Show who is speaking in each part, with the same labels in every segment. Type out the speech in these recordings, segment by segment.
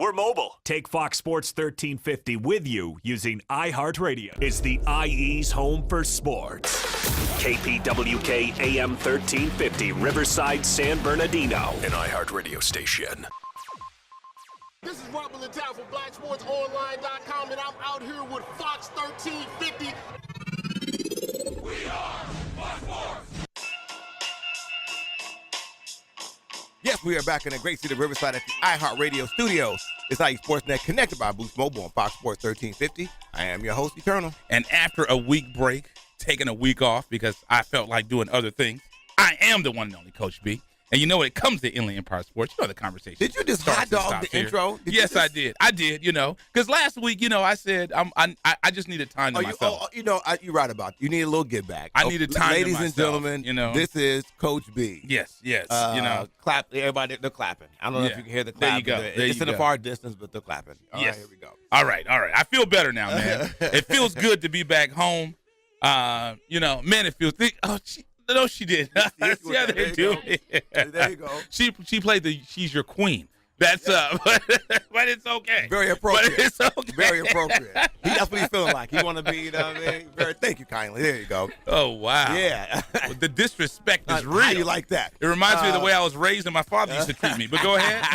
Speaker 1: We're mobile. Take Fox Sports 1350 with you using iHeartRadio. It's the IE's home for sports. KPWK AM 1350, Riverside, San Bernardino, an iHeartRadio station.
Speaker 2: This is Robert Littell from BlackSportsOnline.com, and I'm out here with Fox 1350. We are Fox Sports.
Speaker 3: Yes, we are back in the great city of Riverside at the iHeartRadio studios. It's IE Sportsnet connected by Boost Mobile on Fox Sports 1350. I am your host, Eternal.
Speaker 4: And after a week break, taking a week off because I felt like doing other things, I am the one and only Coach B. And you know when it comes to Inland Empire Sports, you know the conversation.
Speaker 3: Did you just hot dog the intro?
Speaker 4: Yes, I did. I did, because last week, I said I just needed time to myself.
Speaker 3: You're right about it. You need a little get back.
Speaker 4: I needed time
Speaker 3: Ladies
Speaker 4: to
Speaker 3: and
Speaker 4: myself,
Speaker 3: gentlemen, this is Coach B.
Speaker 4: Yes.
Speaker 3: Clap. Everybody, they're clapping. I don't know if you can hear the clapping.
Speaker 4: There you go.
Speaker 3: It's in a far distance, but they're clapping. All right, here we go.
Speaker 4: All right. I feel better now, man. It feels good to be back home. Man, it feels. No, she did. See how they do it.
Speaker 3: There you go.
Speaker 4: She played She's Your Queen. That's but it's okay.
Speaker 3: Very appropriate.
Speaker 4: But it's okay.
Speaker 3: Very appropriate. That's what he's feeling like. He want to be, thank you kindly. There you go.
Speaker 4: Oh, wow.
Speaker 3: Yeah.
Speaker 4: The disrespect is real.
Speaker 3: How you like that?
Speaker 4: It reminds me of the way I was raised and my father used to treat me. But go ahead.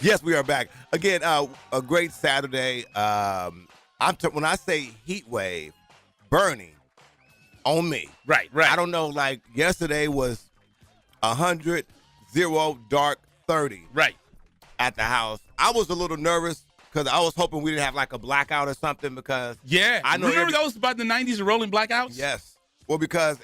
Speaker 3: Yes, we are back. Again, a great Saturday. When I say heat wave, burning on me.
Speaker 4: Right.
Speaker 3: I don't know, yesterday was 100, 0, dark 30.
Speaker 4: Right.
Speaker 3: At the house. I was a little nervous because I was hoping we didn't have a blackout or something because.
Speaker 4: Yeah. I know. Remember those about the 90s, the rolling blackouts?
Speaker 3: Yes. Well, because,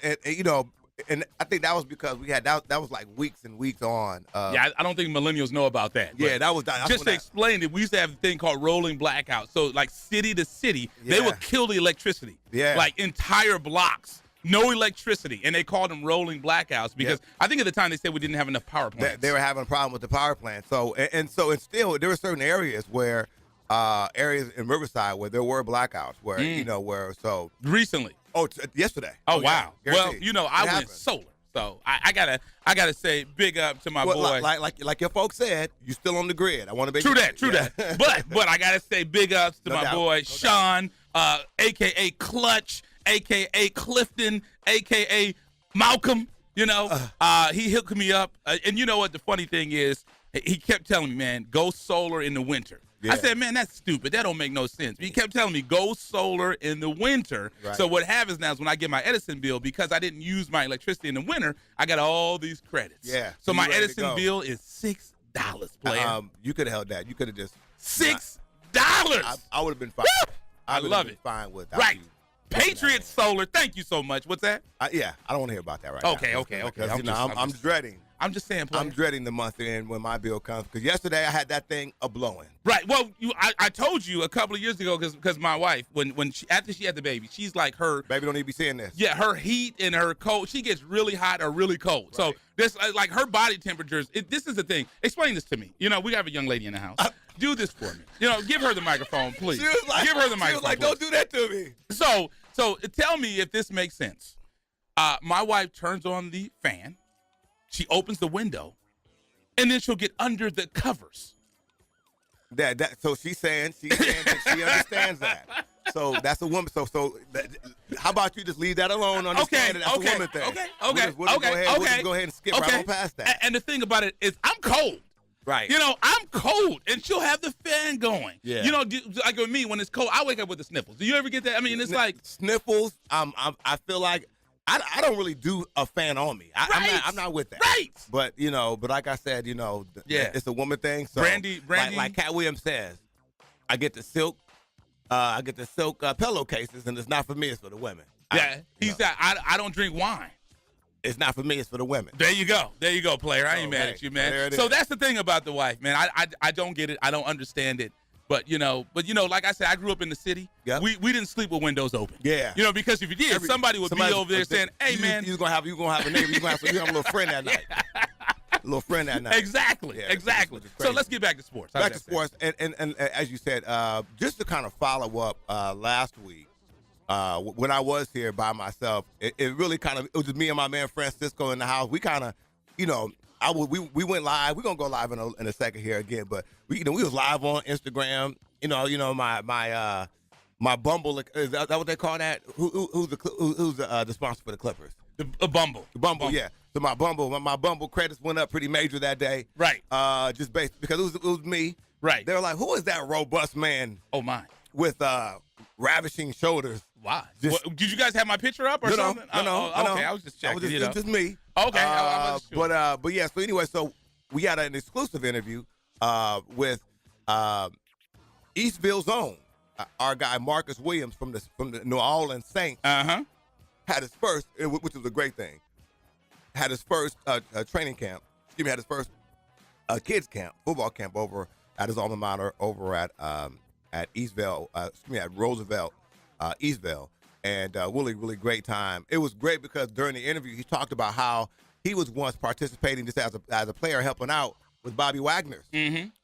Speaker 3: and I think that was because we had, that was weeks and weeks on.
Speaker 4: I don't think millennials know about that.
Speaker 3: Yeah, that was.
Speaker 4: Just to explain it, we used to have a thing called rolling blackouts. So, city to city, they would kill the electricity.
Speaker 3: Yeah.
Speaker 4: Entire blocks, no electricity. And they called them rolling blackouts because I think at the time they said we didn't have enough power plants.
Speaker 3: They were having a problem with the power plant. So, and still, there were certain areas where, areas in Riverside where there were blackouts where,
Speaker 4: Recently.
Speaker 3: Oh, yesterday.
Speaker 4: Oh, wow.
Speaker 3: Yeah, guaranteed.
Speaker 4: Well, I went solar. So I gotta say big up to my boy.
Speaker 3: Like your folks said, you still on the grid. I want to be
Speaker 4: true that. But I gotta say big ups to my boy Sean, aka Clutch, aka Clifton, aka Malcolm. He hooked me up, and you know what? The funny thing is, he kept telling me, man, go solar in the winter. Yeah. I said, man, that's stupid. That don't make no sense. But he kept telling me, go solar in the winter. Right. So what happens now is when I get my Edison bill, because I didn't use my electricity in the winter, I got all these credits.
Speaker 3: Yeah.
Speaker 4: So my Edison bill is $6, player.
Speaker 3: You could have held that. You could have just
Speaker 4: $6.
Speaker 3: I would have been fine.
Speaker 4: I love it.
Speaker 3: Fine with that.
Speaker 4: Right. Patriot Solar. Thank you so much. What's that?
Speaker 3: I don't want to hear about that right now.
Speaker 4: Okay.
Speaker 3: I'm dreading.
Speaker 4: I'm just saying, player.
Speaker 3: I'm dreading the month end when my bill comes because yesterday I had that thing a-blowing.
Speaker 4: Right. Well, I told you a couple of years ago because my wife, after she had the baby, she's like her.
Speaker 3: Baby don't need to be seeing this.
Speaker 4: Yeah, her heat and her cold, she gets really hot or really cold. Right. So this her body temperatures. This is the thing. Explain this to me. We have a young lady in the house. Do this for me. Give her the microphone, please.
Speaker 3: She was like,
Speaker 4: give her the microphone. She was
Speaker 3: like, don't do that to me.
Speaker 4: So tell me if this makes sense. My wife turns on the fan. She opens the window. And then she'll get under the covers.
Speaker 3: So she's saying that she understands that. So that's a woman. So how about you just leave that alone? Understand that's a woman thing.
Speaker 4: Okay.
Speaker 3: We'll just go ahead and skip right on past that.
Speaker 4: And the thing about it is, I'm cold.
Speaker 3: Right.
Speaker 4: I'm cold, and she'll have the fan going.
Speaker 3: Yeah.
Speaker 4: Like with me, when it's cold, I wake up with the sniffles. Do you ever get that? I mean, it's like
Speaker 3: sniffles. I feel like. I don't really do a fan on me. I'm not with that.
Speaker 4: Right.
Speaker 3: But like I said, it's a woman thing. So
Speaker 4: Brandy.
Speaker 3: Like Cat Williams says, I get the silk pillowcases, and it's not for me. It's for the women.
Speaker 4: Yeah. He said, I don't drink wine.
Speaker 3: It's not for me. It's for the women.
Speaker 4: There you go, player. I ain't mad at you, man. So that's the thing about the wife, man. I don't get it. I don't understand it. But like I said, I grew up in the city.
Speaker 3: Yep.
Speaker 4: We didn't sleep with windows open.
Speaker 3: Yeah.
Speaker 4: Because if you did, somebody would be over there saying, "Hey, man,
Speaker 3: you're gonna have a neighbor. You're gonna have a little friend that night. A little friend that night."
Speaker 4: Exactly. So let's get back to sports.
Speaker 3: Back to sports, and as you said, just to kind of follow up last week. When I was here by myself, it really it was just me and my man Francisco in the house. We kind of, we went live. We're gonna go live in a second here again, but we was live on Instagram. My Bumble, is that what they call that? Who's the sponsor for the Clippers?
Speaker 4: The Bumble.
Speaker 3: The Bumble, yeah. So my Bumble credits went up pretty major that day.
Speaker 4: Right.
Speaker 3: Just based because it was me.
Speaker 4: Right.
Speaker 3: They were like, "Who is that robust man?"
Speaker 4: Oh my.
Speaker 3: With ravishing shoulders.
Speaker 4: Why? Did you guys have my picture up or something?
Speaker 3: No.
Speaker 4: Okay, I was just checking.
Speaker 3: It was just me.
Speaker 4: Okay. I wasn't sure.
Speaker 3: But yeah. So anyway, so we had an exclusive interview with Eastville's own our guy Marcus Williams from the New Orleans Saints. Had his first, which was a great thing. Had his first training camp. Had his first kids camp, football camp over at his alma mater over at Eastville. At Roosevelt, Eastville, and really great time. It was great because during the interview he talked about how he was once participating just as a player helping out with Bobby Wagner's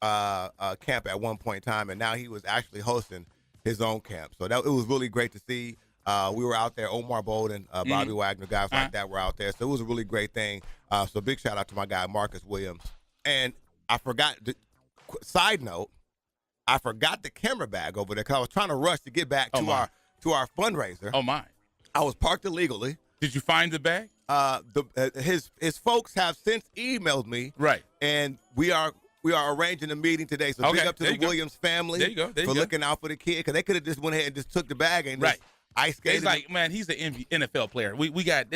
Speaker 3: camp at one point in time, and now he was actually hosting his own camp. So it was really great to see. We were out there, Omar Bolden, Bobby Wagner, guys like that were out there. So it was a really great thing. So big shout out to my guy, Marcus Williams. And I forgot, side note, I forgot the camera bag over there because I was trying to rush to get back to our fundraiser.
Speaker 4: Oh, my.
Speaker 3: I was parked illegally.
Speaker 4: Did you find the bag?
Speaker 3: His folks have since emailed me.
Speaker 4: Right.
Speaker 3: And we are arranging a meeting today. So big up to the Williams family for looking out for the kid because they could have just went ahead and just took the bag and just ice skated.
Speaker 4: He's like, man, he's an NFL player. We got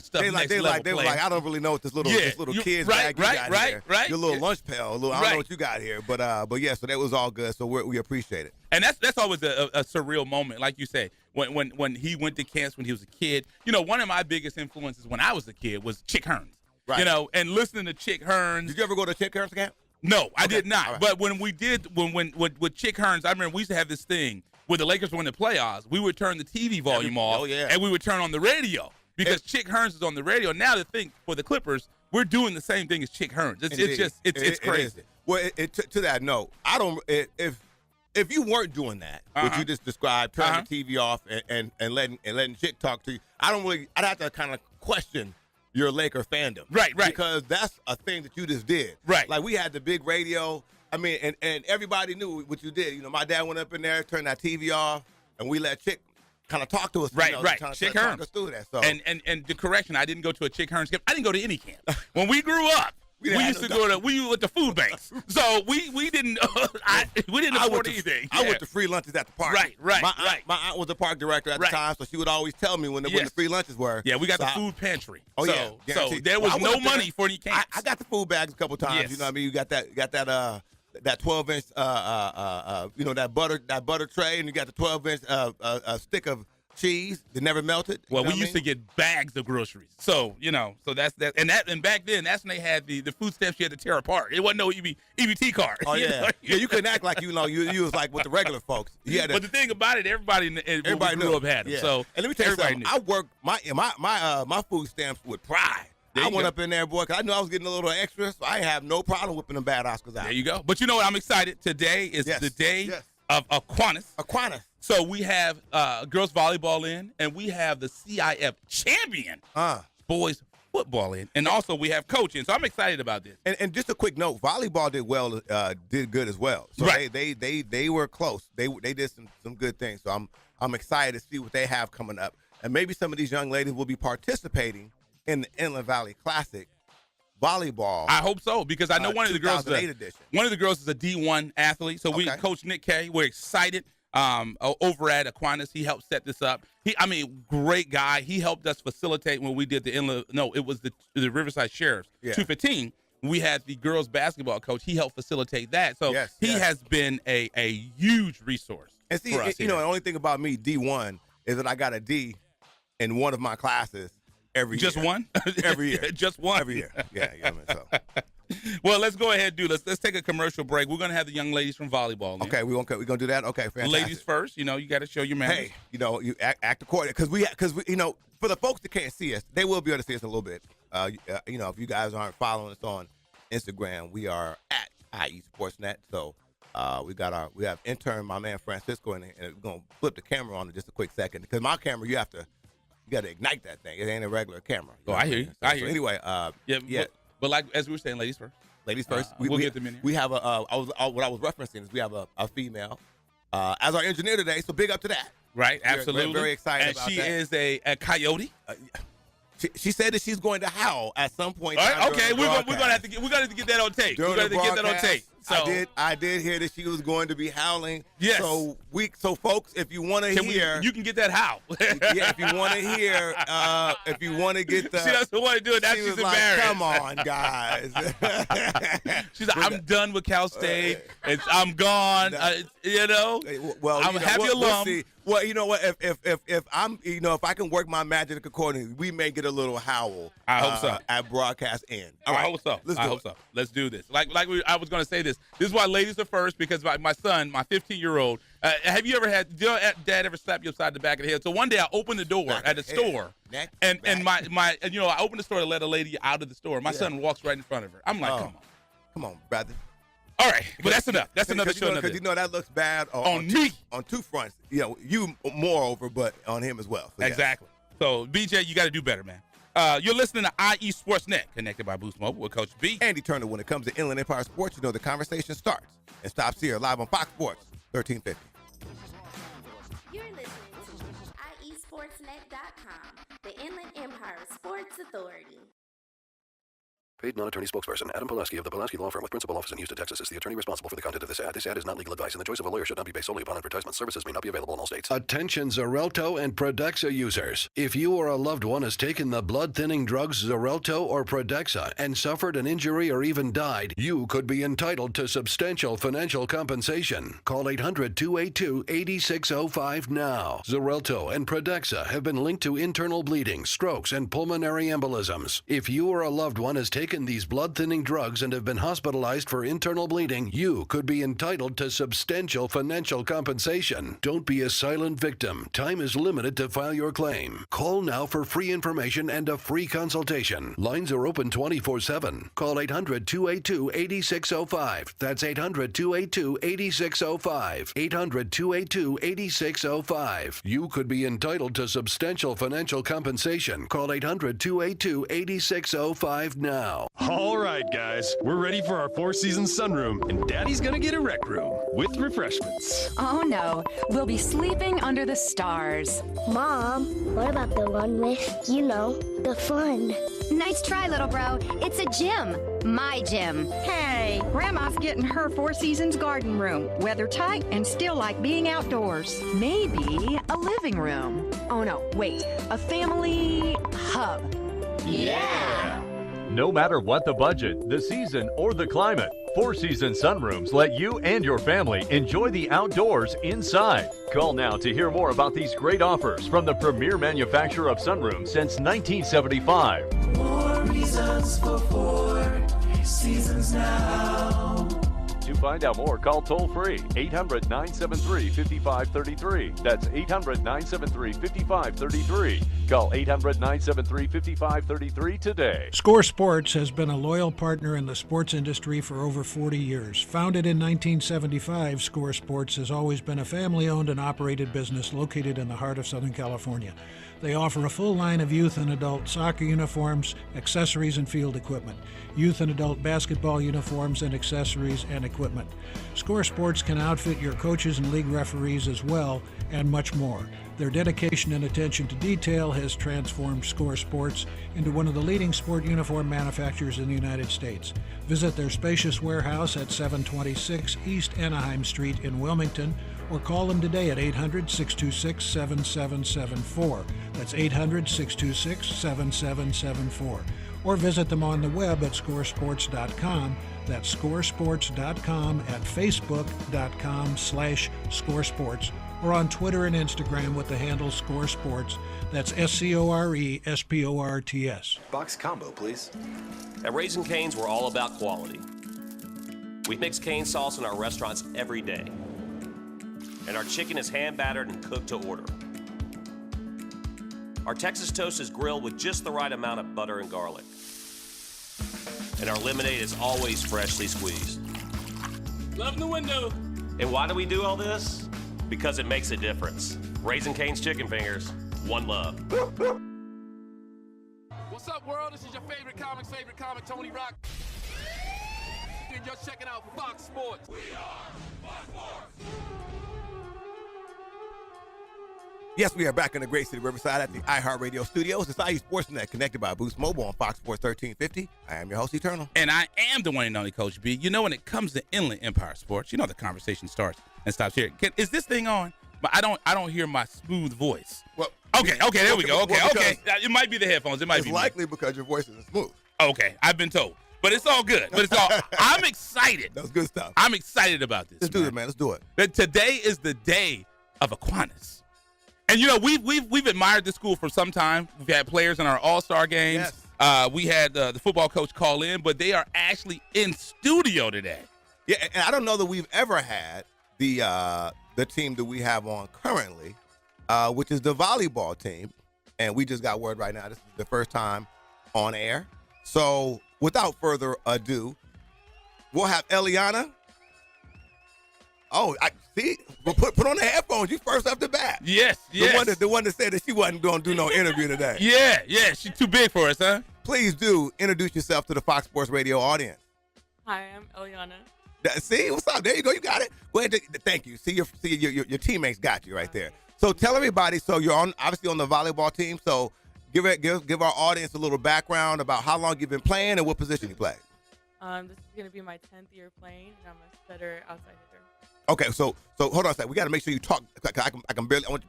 Speaker 4: stuff. They were like,
Speaker 3: I don't really know what this little kid's bag you got here. Your little lunch pail. I don't know what you got here, but yeah. So that was all good. So we appreciate it.
Speaker 4: And that's always a surreal moment, like you say, when he went to camps when he was a kid. One of my biggest influences when I was a kid was Chick Hearns. Right. And listening to Chick Hearns.
Speaker 3: Did you ever go to Chick Hearns camp?
Speaker 4: No, I did not. Right. But when we did, with Chick Hearns, I remember we used to have this thing. When the Lakers were in the playoffs, we would turn the TV volume off, and we would turn on the radio because Chick Hearns is on the radio. Now the thing for the Clippers, we're doing the same thing as Chick Hearns. It's crazy.
Speaker 3: Well, to that note, I don't. If you weren't doing that, what you just described, turning the TV off and letting Chick talk to you, I'd have to kind of question your Laker fandom,
Speaker 4: right?
Speaker 3: Because that's a thing that you just did,
Speaker 4: right?
Speaker 3: Like we had the big radio. I mean, and everybody knew what you did. My dad went up in there, turned that TV off, and we let Chick kind of talk to us.
Speaker 4: Right.
Speaker 3: Chick Hearns. Talk us through that. So.
Speaker 4: And the correction, I didn't go to a Chick Hearns camp. I didn't go to any camp. When we grew up, we used to go to the food banks. So we didn't afford anything.
Speaker 3: I went to free lunches at the park.
Speaker 4: Right.
Speaker 3: My aunt was a park director at the time, so she would always tell me when the free lunches were.
Speaker 4: Yeah, we got the food pantry.
Speaker 3: Oh yeah.
Speaker 4: So there was no money for any camps.
Speaker 3: I got the food bags a couple times.
Speaker 4: Yes.
Speaker 3: You know what I mean? You got that 12-inch, that butter tray, and you got the 12-inch stick of cheese that never melted.
Speaker 4: Well, we used to get bags of groceries, so that's that. And back then, that's when they had the food stamps you had to tear apart. It wasn't no EBT card.
Speaker 3: Oh yeah, you couldn't act like you was like with the regular folks.
Speaker 4: But the thing about it, everybody grew up had them. Yeah. So
Speaker 3: and let me tell you something. I worked my food stamps with pride. I went up in there, boy, because I knew I was getting a little extra, so I have no problem whipping them bad Oscars out.
Speaker 4: There you go. But you know what? I'm excited. Today is the day of Aquinas. So we have girls volleyball in, and we have the CIF champion boys football in, and also we have coaching. So I'm excited about this.
Speaker 3: And just a quick note: volleyball did good as well. So they were close. They did some good things. So I'm excited to see what they have coming up, and maybe some of these young ladies will be participating in the Inland Valley Classic volleyball.
Speaker 4: I hope so, because I know one of the girls is a D1 athlete. So we Coach Nick Kay, we're excited. Over at Aquinas, he helped set this up. Great guy. He helped us facilitate when we did it was the Riverside Sheriffs 215. We had the girls basketball coach. He helped facilitate that. So he has been a huge resource.
Speaker 3: And see,
Speaker 4: for us
Speaker 3: the only thing about me, D1, is that I got a D in one of my classes. Every
Speaker 4: year.
Speaker 3: One? Every year.
Speaker 4: Just one?
Speaker 3: Every year. Yeah, so.
Speaker 4: Well, let's go ahead and do this. Let's take a commercial break. We're going to have the young ladies from volleyball.
Speaker 3: Okay, we're going to do that? Okay, fantastic.
Speaker 4: Ladies first. You got to show your manners.
Speaker 3: Hey, you act accordingly. Because we, for the folks that can't see us, they will be able to see us a little bit. If you guys aren't following us on Instagram, we are at IE Sportsnet. So we have intern, my man Francisco, and we're going to flip the camera on in just a quick second. Because my camera, you got to ignite that thing. It ain't a regular camera.
Speaker 4: I hear you.
Speaker 3: Anyway,
Speaker 4: But like as we were saying, ladies first.
Speaker 3: Ladies first.
Speaker 4: We'll get them in here.
Speaker 3: We have what I was referencing is we have a female as our engineer today. So big up to that.
Speaker 4: Right, absolutely.
Speaker 3: We're very excited about that.
Speaker 4: And she is a coyote.
Speaker 3: She said that she's going to howl at some point.
Speaker 4: All right, okay, we're gonna have to get that on tape. We're gonna have to get that on tape. So
Speaker 3: I did hear that she was going to be howling.
Speaker 4: Yes.
Speaker 3: So folks, if you want to hear,
Speaker 4: you can get that howl.
Speaker 3: Yeah, if you want to hear, if you want to get the,
Speaker 4: she doesn't want to do it. Now she's embarrassed.
Speaker 3: Come on, guys.
Speaker 4: She's like, I'm done with Cal State. I'm gone.
Speaker 3: Well,
Speaker 4: I'm a happy alum.
Speaker 3: We'll see. Well, you know what? If I'm, if I can work my magic accordingly, we may get a little howl.
Speaker 4: I hope so.
Speaker 3: At broadcast end.
Speaker 4: All right. I hope so. I hope so. Let's do this. I was going to say this. This is why ladies are first, because my son, my 15-year-old, have you ever had, did your dad ever slap you upside the back of the head? So one day I opened the door at the store, and I opened the store to let a lady out of the store. My son walks right in front of her. I'm like,
Speaker 3: come on, brother.
Speaker 4: All right, but that's enough. That's another show.
Speaker 3: Because that looks bad
Speaker 4: on me.
Speaker 3: On two fronts. You moreover, but on him as well. So
Speaker 4: exactly. So, BJ, you got to do better, man. You're listening to IE Sportsnet, connected by Boost Mobile with Coach B.
Speaker 3: Andy Turner. When it comes to Inland Empire Sports, the conversation starts and stops here, live on Fox Sports 1350.
Speaker 5: You're listening to IESportsnet.com, the Inland Empire Sports Authority.
Speaker 6: Paid non-attorney spokesperson Adam Pulaski of the Pulaski Law Firm with principal office in Houston, Texas is the attorney responsible for the content of this ad. This ad is not legal advice, and the choice of a lawyer should not be based solely upon advertisement. Services may not be available in all states. Attention Xarelto and Pradaxa users. If you or a loved one has taken the blood-thinning drugs Xarelto or Pradaxa and suffered an injury or even died, you could be entitled to substantial financial compensation. Call 800-282-8605 now. Xarelto and Pradaxa have been linked to internal bleeding, strokes, and pulmonary embolisms. If you or a loved one has taken these blood-thinning drugs and have been hospitalized for internal bleeding, you could be entitled to substantial financial compensation. Don't be a silent victim. Time is limited to file your claim. Call now for free information and a free consultation. Lines are open 24/7. Call 800-282-8605. That's 800-282-8605. 800-282-8605. You could be entitled to substantial financial compensation. Call 800-282-8605 now.
Speaker 7: All right, guys, we're ready for our Four Seasons sunroom, and Daddy's gonna get a rec room with refreshments.
Speaker 8: Oh no, we'll be sleeping under the stars.
Speaker 9: Mom, what about the one with, the fun?
Speaker 10: Nice try, little bro. It's a gym. My gym.
Speaker 11: Hey, Grandma's getting her Four Seasons garden room. Weather tight and still like being outdoors.
Speaker 8: Maybe a living room. Oh no, wait, a family hub.
Speaker 11: Yeah!
Speaker 12: No matter what the budget, the season, or the climate, Four Seasons sunrooms let you and your family enjoy the outdoors inside. Call now to hear more about these great offers from the premier manufacturer of sunrooms since 1975.
Speaker 13: More reasons for Four Seasons now.
Speaker 12: To find out more, call toll-free 800-973-5533. That's 800-973-5533. Call 800-973-5533 today.
Speaker 14: Score Sports has been a loyal partner in the sports industry for over 40 years. Founded in 1975, Score Sports has always been a family-owned and operated business located in the heart of Southern California. They offer a full line of youth and adult soccer uniforms, accessories, and field equipment, youth and adult basketball uniforms and accessories and equipment. Score Sports can outfit your coaches and league referees as well, and much more. Their dedication and attention to detail has transformed Score Sports into one of the leading sport uniform manufacturers in the United States. Visit their spacious warehouse at 726 East Anaheim Street in Wilmington, or call them today at 800-626-7774. That's 800-626-7774. Or visit them on the web at scoresports.com. That's scoresports.com, at facebook.com/scoresports, or on Twitter and Instagram with the handle ScoreSports. That's SCORESPORTS.
Speaker 15: Box combo, please.
Speaker 16: At Raising Cane's, we're all about quality. We mix cane sauce in our restaurants every day. And our chicken is hand-battered and cooked to order. Our Texas toast is grilled with just the right amount of butter and garlic. And our lemonade is always freshly squeezed.
Speaker 4: Love the window.
Speaker 16: And why do we do all this? Because it makes a difference. Raising Cane's Chicken Fingers, one love.
Speaker 2: What's up, world? This is your favorite comic, Tony Rock. And you're checking out Fox Sports. We are Fox Sports.
Speaker 3: Yes, we are back in the great city of Riverside at the iHeartRadio studios. It's IE Sportsnet, connected by Boost Mobile on Fox Sports 1350. I am your host, Eternal.
Speaker 4: And I am the one and only Coach B. You know, when it comes to Inland Empire Sports, you know the conversation starts and stops here. Is this thing on? But I don't hear my smooth voice.
Speaker 3: Well,
Speaker 4: okay, there we go. Okay. It might be the headphones. It might be
Speaker 3: likely because your voice isn't smooth.
Speaker 4: Okay, I've been told. But it's all good. I'm excited.
Speaker 3: That's good stuff.
Speaker 4: I'm excited about this.
Speaker 3: Let's do it, man. Let's do it.
Speaker 4: Today is the day of Aquinas. And you know, we've admired this school for some time. We've had players in our All-Star games.
Speaker 3: Yes.
Speaker 4: We had the football coach call in, but they are actually in studio today.
Speaker 3: Yeah, and I don't know that we've ever had the team that we have on currently, which is the volleyball team. And we just got word right now. This is the first time on air. So without further ado, we'll have Eliana. Oh, I see. Well, put on the headphones. You first off the bat.
Speaker 4: Yes.
Speaker 3: The one that said that she wasn't going to do no interview today.
Speaker 4: Yeah. She's too big for us, huh?
Speaker 3: Please do introduce yourself to the Fox Sports Radio audience.
Speaker 15: Hi, I'm Eliana.
Speaker 3: See, what's up? There you go. You got it. Go ahead. Thank you. See, your teammates got you right there. So tell everybody. So you're obviously on the volleyball team. So give our audience a little background about how long you've been playing and what position you play.
Speaker 15: This is gonna be my 10th year playing, and I'm a setter outside hitter.
Speaker 3: Okay, so hold on a second. We got to make sure you talk. I can barely. I want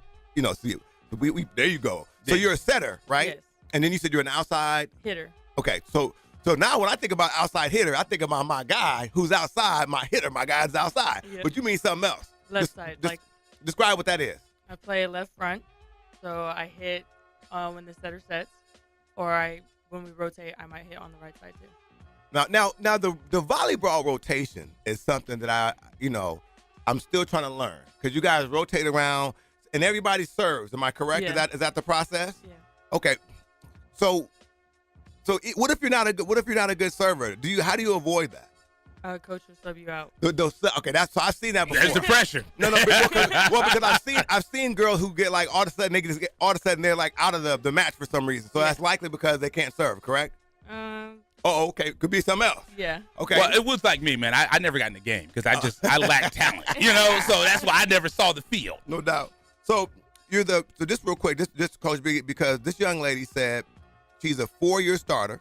Speaker 3: see you. We there you go. So you're a setter, right?
Speaker 15: Yes.
Speaker 3: And then you said you're an outside
Speaker 15: hitter.
Speaker 3: Okay, so now when I think about outside hitter, I think about my guy who's outside, my hitter. My guy's outside.
Speaker 15: Yep.
Speaker 3: But you mean something else?
Speaker 15: Left side.
Speaker 3: Describe what that is.
Speaker 15: I play left front, so I hit when the setter sets, or when we rotate, I might hit on the right side too.
Speaker 3: Now the volleyball rotation is something that I'm still trying to learn, because you guys rotate around and everybody serves. Am I correct?
Speaker 15: Yeah.
Speaker 3: Is that the process?
Speaker 15: Yeah.
Speaker 3: Okay. So what if you're not a good server? How do you avoid that?
Speaker 15: Coach will sub you out.
Speaker 3: Okay, so I've seen that before.
Speaker 4: There's the pressure.
Speaker 3: No, because I've seen girls who get like all of a sudden they're like out of the match for some reason. So that's likely because they can't serve, correct? Oh, okay. Could be something else.
Speaker 15: Yeah.
Speaker 3: Okay.
Speaker 4: Well, it was like me, man. I never got in the game because I lacked talent, so that's why I never saw the field.
Speaker 3: No doubt. So just real quick, just Coach B, because this young lady said she's a 4-year starter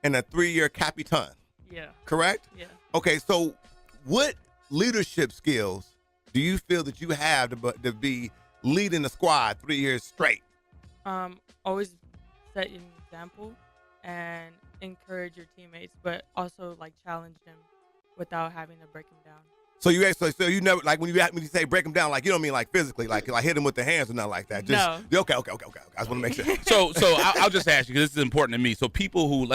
Speaker 3: and a 3-year capitan.
Speaker 15: Yeah.
Speaker 3: Correct?
Speaker 15: Yeah.
Speaker 3: Okay, so what leadership skills do you feel that you have to be leading the squad 3 years straight?
Speaker 15: Always set an example and encourage your teammates, but also challenge them without having to break them down.
Speaker 3: So you never, like, when you say break them down, like, you don't mean like physically, like hit them with the hands or nothing like that. Just,
Speaker 15: no.
Speaker 3: Okay. I just want to make sure.
Speaker 4: So I'll just ask you, because this is important to me. So people who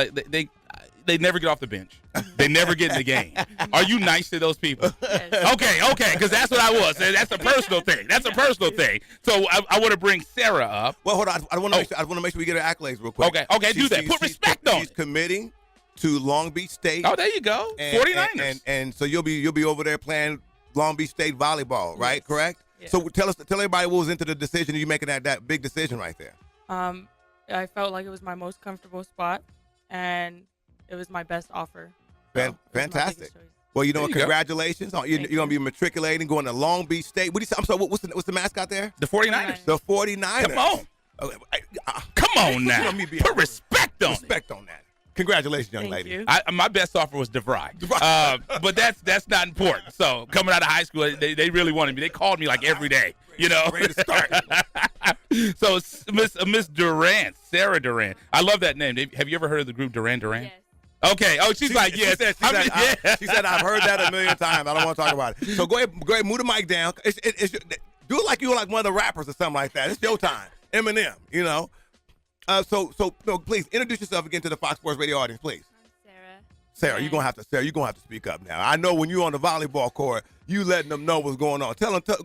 Speaker 4: they never get off the bench, they never get in the game. Are you nice to those people?
Speaker 15: Yes.
Speaker 4: Okay, because that's what I was. That's a personal thing. So I want to bring Sarah up.
Speaker 3: Well, hold on. I want to make sure we get her accolades real quick.
Speaker 4: Okay, do that. Put respect on it.
Speaker 3: She's committing to Long Beach State.
Speaker 4: Oh, there you go. 49ers.
Speaker 3: And so you'll be over there playing Long Beach State volleyball, right?
Speaker 15: Yes.
Speaker 3: Correct?
Speaker 15: Yeah.
Speaker 3: So tell everybody what was into the decision. You making that big decision right there.
Speaker 15: I felt like it was my most comfortable spot, and it was my best offer. So
Speaker 3: Fantastic. Well, congratulations. You're going to be matriculating, going to Long Beach State. What do you say? I'm sorry, what's the mascot there?
Speaker 4: The 49ers.
Speaker 3: The 49ers.
Speaker 4: Come on. Come on now. Put respect on
Speaker 3: that. Congratulations, young
Speaker 15: Thank
Speaker 3: lady.
Speaker 15: you.
Speaker 4: My best offer was DeVry. But that's not important. So coming out of high school, they really wanted me. They called me like every day,
Speaker 3: Ready to start.
Speaker 4: So Miss Durant, Sarah Durant. I love that name. Have you ever heard of the group Duran Duran?
Speaker 15: Yes.
Speaker 4: Okay. Oh, she's like, yes.
Speaker 3: She said, I've heard that a million times. I don't want to talk about it. So go ahead, move the mic down. Do it like you're like one of the rappers or something like that. It's your time. Eminem, So please introduce yourself again to the Fox Sports Radio audience, please.
Speaker 15: I'm Sarah.
Speaker 3: Sarah, you're gonna have to speak up now. I know when you're on the volleyball court, you letting them know what's going on.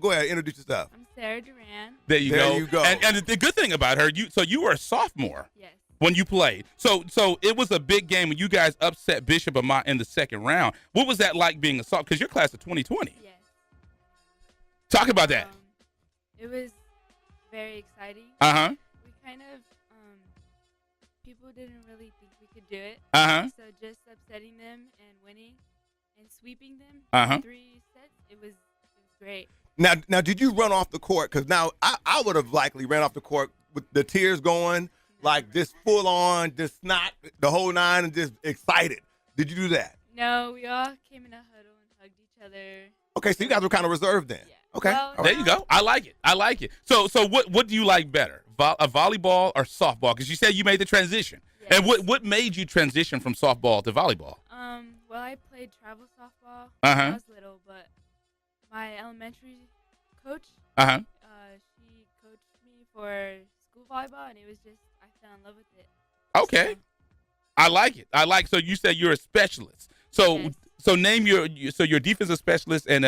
Speaker 3: Go ahead, introduce yourself.
Speaker 15: I'm Sarah Duran.
Speaker 4: There you go. And the good thing about her, you were a sophomore.
Speaker 15: Yes.
Speaker 4: When you played. So it was a big game when you guys upset Bishop Amat in the second round. What was that like being a sophomore? Because you're class of 2020.
Speaker 15: Yes.
Speaker 4: Talk about that.
Speaker 15: It was very exciting.
Speaker 4: Uh-huh.
Speaker 15: We kind of, people didn't really think we we could do it. So just upsetting them and winning and sweeping them in 3 sets, it was great.
Speaker 3: Now, did you run off the court? Because now I would have likely ran off the court with the tears going, like just full on, just snot, the whole nine, and just excited. Did you do that?
Speaker 15: No, we all came in a huddle and hugged each other.
Speaker 3: Okay, so you guys were kind of reserved then.
Speaker 15: Yeah.
Speaker 3: Okay.
Speaker 15: Well,
Speaker 4: There you go. I like it. So what do you like better, volleyball or softball? Because you said you made the transition.
Speaker 15: Yes.
Speaker 4: And what made you transition from softball to volleyball?
Speaker 15: Well, I played travel softball when I was little, but my elementary coach, she coached me for school volleyball, and it was just, I fell in love with it.
Speaker 4: Okay.
Speaker 15: So,
Speaker 4: I like it. So you said you're a specialist. So
Speaker 15: Yes.
Speaker 4: so name your defensive specialist and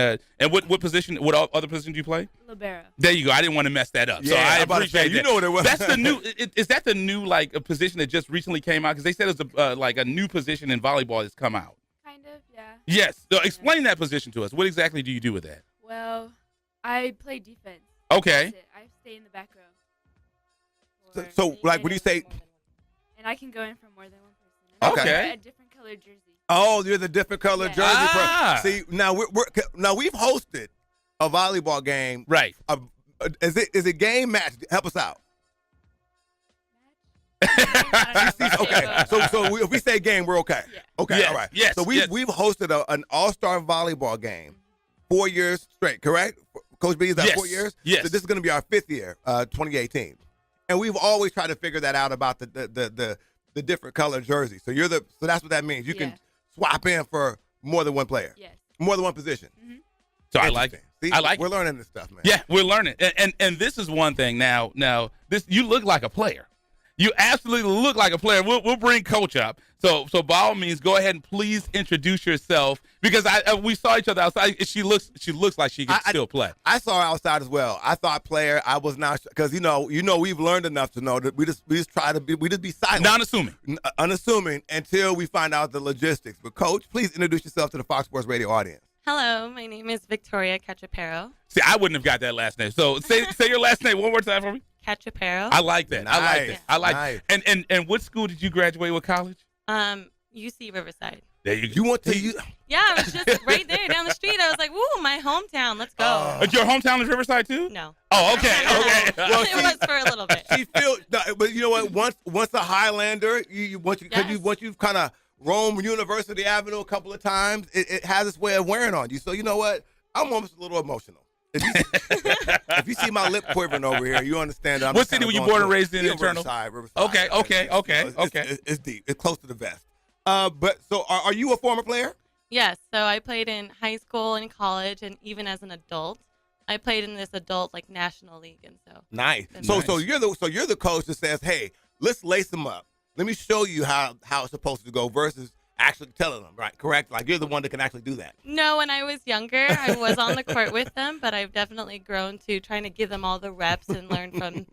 Speaker 4: what position, what other position do you play?
Speaker 15: Libero.
Speaker 4: There you go. I didn't want to mess that up.
Speaker 3: Yeah,
Speaker 4: so I
Speaker 3: I'm about to say,
Speaker 4: appreciate
Speaker 3: you
Speaker 4: that.
Speaker 3: know what it was.
Speaker 4: That's the new. Is that the new like a position that just recently came out? Because they said it's like a new position in volleyball that's come out.
Speaker 15: Kind of, yeah.
Speaker 4: Yes. So explain that position to us. What exactly do you do with that?
Speaker 15: Well, I play defense.
Speaker 4: Okay.
Speaker 15: That's it. I stay in the back row.
Speaker 3: So like when you say,
Speaker 15: And I can go in for more than one person.
Speaker 3: Okay.
Speaker 15: And I wear a different colored jersey.
Speaker 3: oh, you're the different color
Speaker 15: Yeah.
Speaker 3: jersey. See, now we've hosted a volleyball game.
Speaker 4: Right.
Speaker 3: Is it game match? Help us out. Okay, so if we say game, we're okay.
Speaker 15: Yeah.
Speaker 3: Okay,
Speaker 4: Yes,
Speaker 3: all right.
Speaker 4: yes,
Speaker 3: So we've hosted an all-star volleyball game 4 years straight, correct? Coach B, is that
Speaker 4: Yes,
Speaker 3: 4 years?
Speaker 4: yes.
Speaker 3: So this is going to be our 5th year, 2018, and we've always tried to figure that out about the different color jerseys. So so that's what that means. You can swap in for more than one player.
Speaker 15: Yes.
Speaker 3: More than one position.
Speaker 4: So I like it.
Speaker 3: See,
Speaker 4: I like
Speaker 3: we're
Speaker 4: it.
Speaker 3: learning this stuff, man.
Speaker 4: Yeah, we're learning. And this is one thing. Now this you look like a player. You absolutely look like a player. We'll bring Coach up. So by all means, go ahead and please introduce yourself because we saw each other outside. She looks like she can still play.
Speaker 3: I saw her outside as well. I thought player. I was not because you know we've learned enough to know that we just try to be silent, unassuming until we find out the logistics. But Coach, please introduce yourself to the Fox Sports Radio audience.
Speaker 17: Hello, my name is Victoria Cachapero.
Speaker 4: See, I wouldn't have got that last name. So say your last name one more time for me.
Speaker 17: Cachapero.
Speaker 4: I like that.
Speaker 3: Nice.
Speaker 4: I like that. I like
Speaker 3: Nice.
Speaker 4: it. And what school did you graduate with college?
Speaker 17: UC Riverside.
Speaker 4: There you go.
Speaker 3: You went to you?
Speaker 17: Yeah, I was just right there down the street. I was like, "Woo, my hometown! Let's go."
Speaker 4: Your hometown is Riverside too?
Speaker 17: No.
Speaker 4: Oh, okay, okay.
Speaker 3: Well,
Speaker 17: it was for a little bit.
Speaker 3: She feels, but you know what? Once a Highlander, once you've kind of roamed University Avenue a couple of times, it has its way of wearing on you. So you know what? I'm almost a little emotional. If you see my lip quivering over here, you understand that.
Speaker 4: What city were you born and raised in? Eternal.
Speaker 3: Riverside.
Speaker 4: Okay.
Speaker 3: It's deep. It's close to the vest. But so are you a former player?
Speaker 17: Yes. So I played in high school and college, and even as an adult, I played in this adult national league, and so.
Speaker 3: Nice. So you're the coach that says, "Hey, let's lace them up. Let me show you how it's supposed to go." Versus actually telling them, right? Correct. Like you're the one that can actually do that.
Speaker 17: No, when I was younger, I was on the court with them, but I've definitely grown to trying to give them all the reps and learn from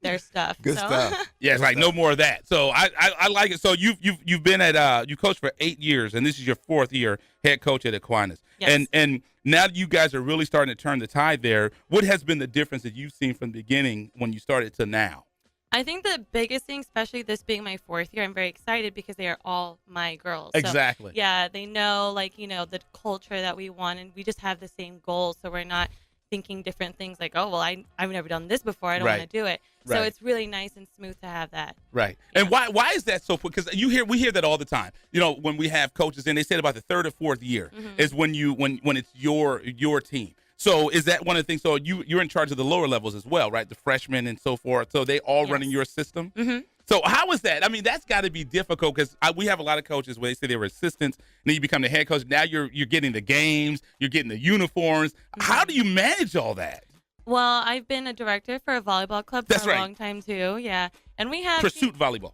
Speaker 17: their stuff.
Speaker 3: Good stuff.
Speaker 4: Yeah, it's like no more of that. So I like it. So you've been at you coached for 8 years, and this is your 4th year head coach at Aquinas.
Speaker 17: Yes.
Speaker 4: And now that you guys are really starting to turn the tide there, what has been the difference that you've seen from the beginning when you started to now?
Speaker 17: I think the biggest thing, especially this being my 4th year, I'm very excited because they are all my girls.
Speaker 4: Exactly.
Speaker 17: So, yeah, they know, the culture that we want, and we just have the same goals. So we're not thinking different things like, oh, well, I've never done this before. I don't want to do it. So it's really nice and smooth to have that.
Speaker 4: Right. Yeah. And why is that so? Because we hear that all the time. You know, when we have coaches, and they said about the 3rd or 4th year is when it's your team. So is that one of the things? So you're in charge of the lower levels as well, right? The freshmen and so forth. So they all running your system.
Speaker 17: Mm-hmm.
Speaker 4: So how is that? I mean, that's got to be difficult because we have a lot of coaches where they say they were assistants, and then you become the head coach. Now you're getting the games, you're getting the uniforms. Mm-hmm. How do you manage all that?
Speaker 17: Well, I've been a director for a volleyball club for a long time too. Yeah, and we have
Speaker 4: Pursuit volleyball.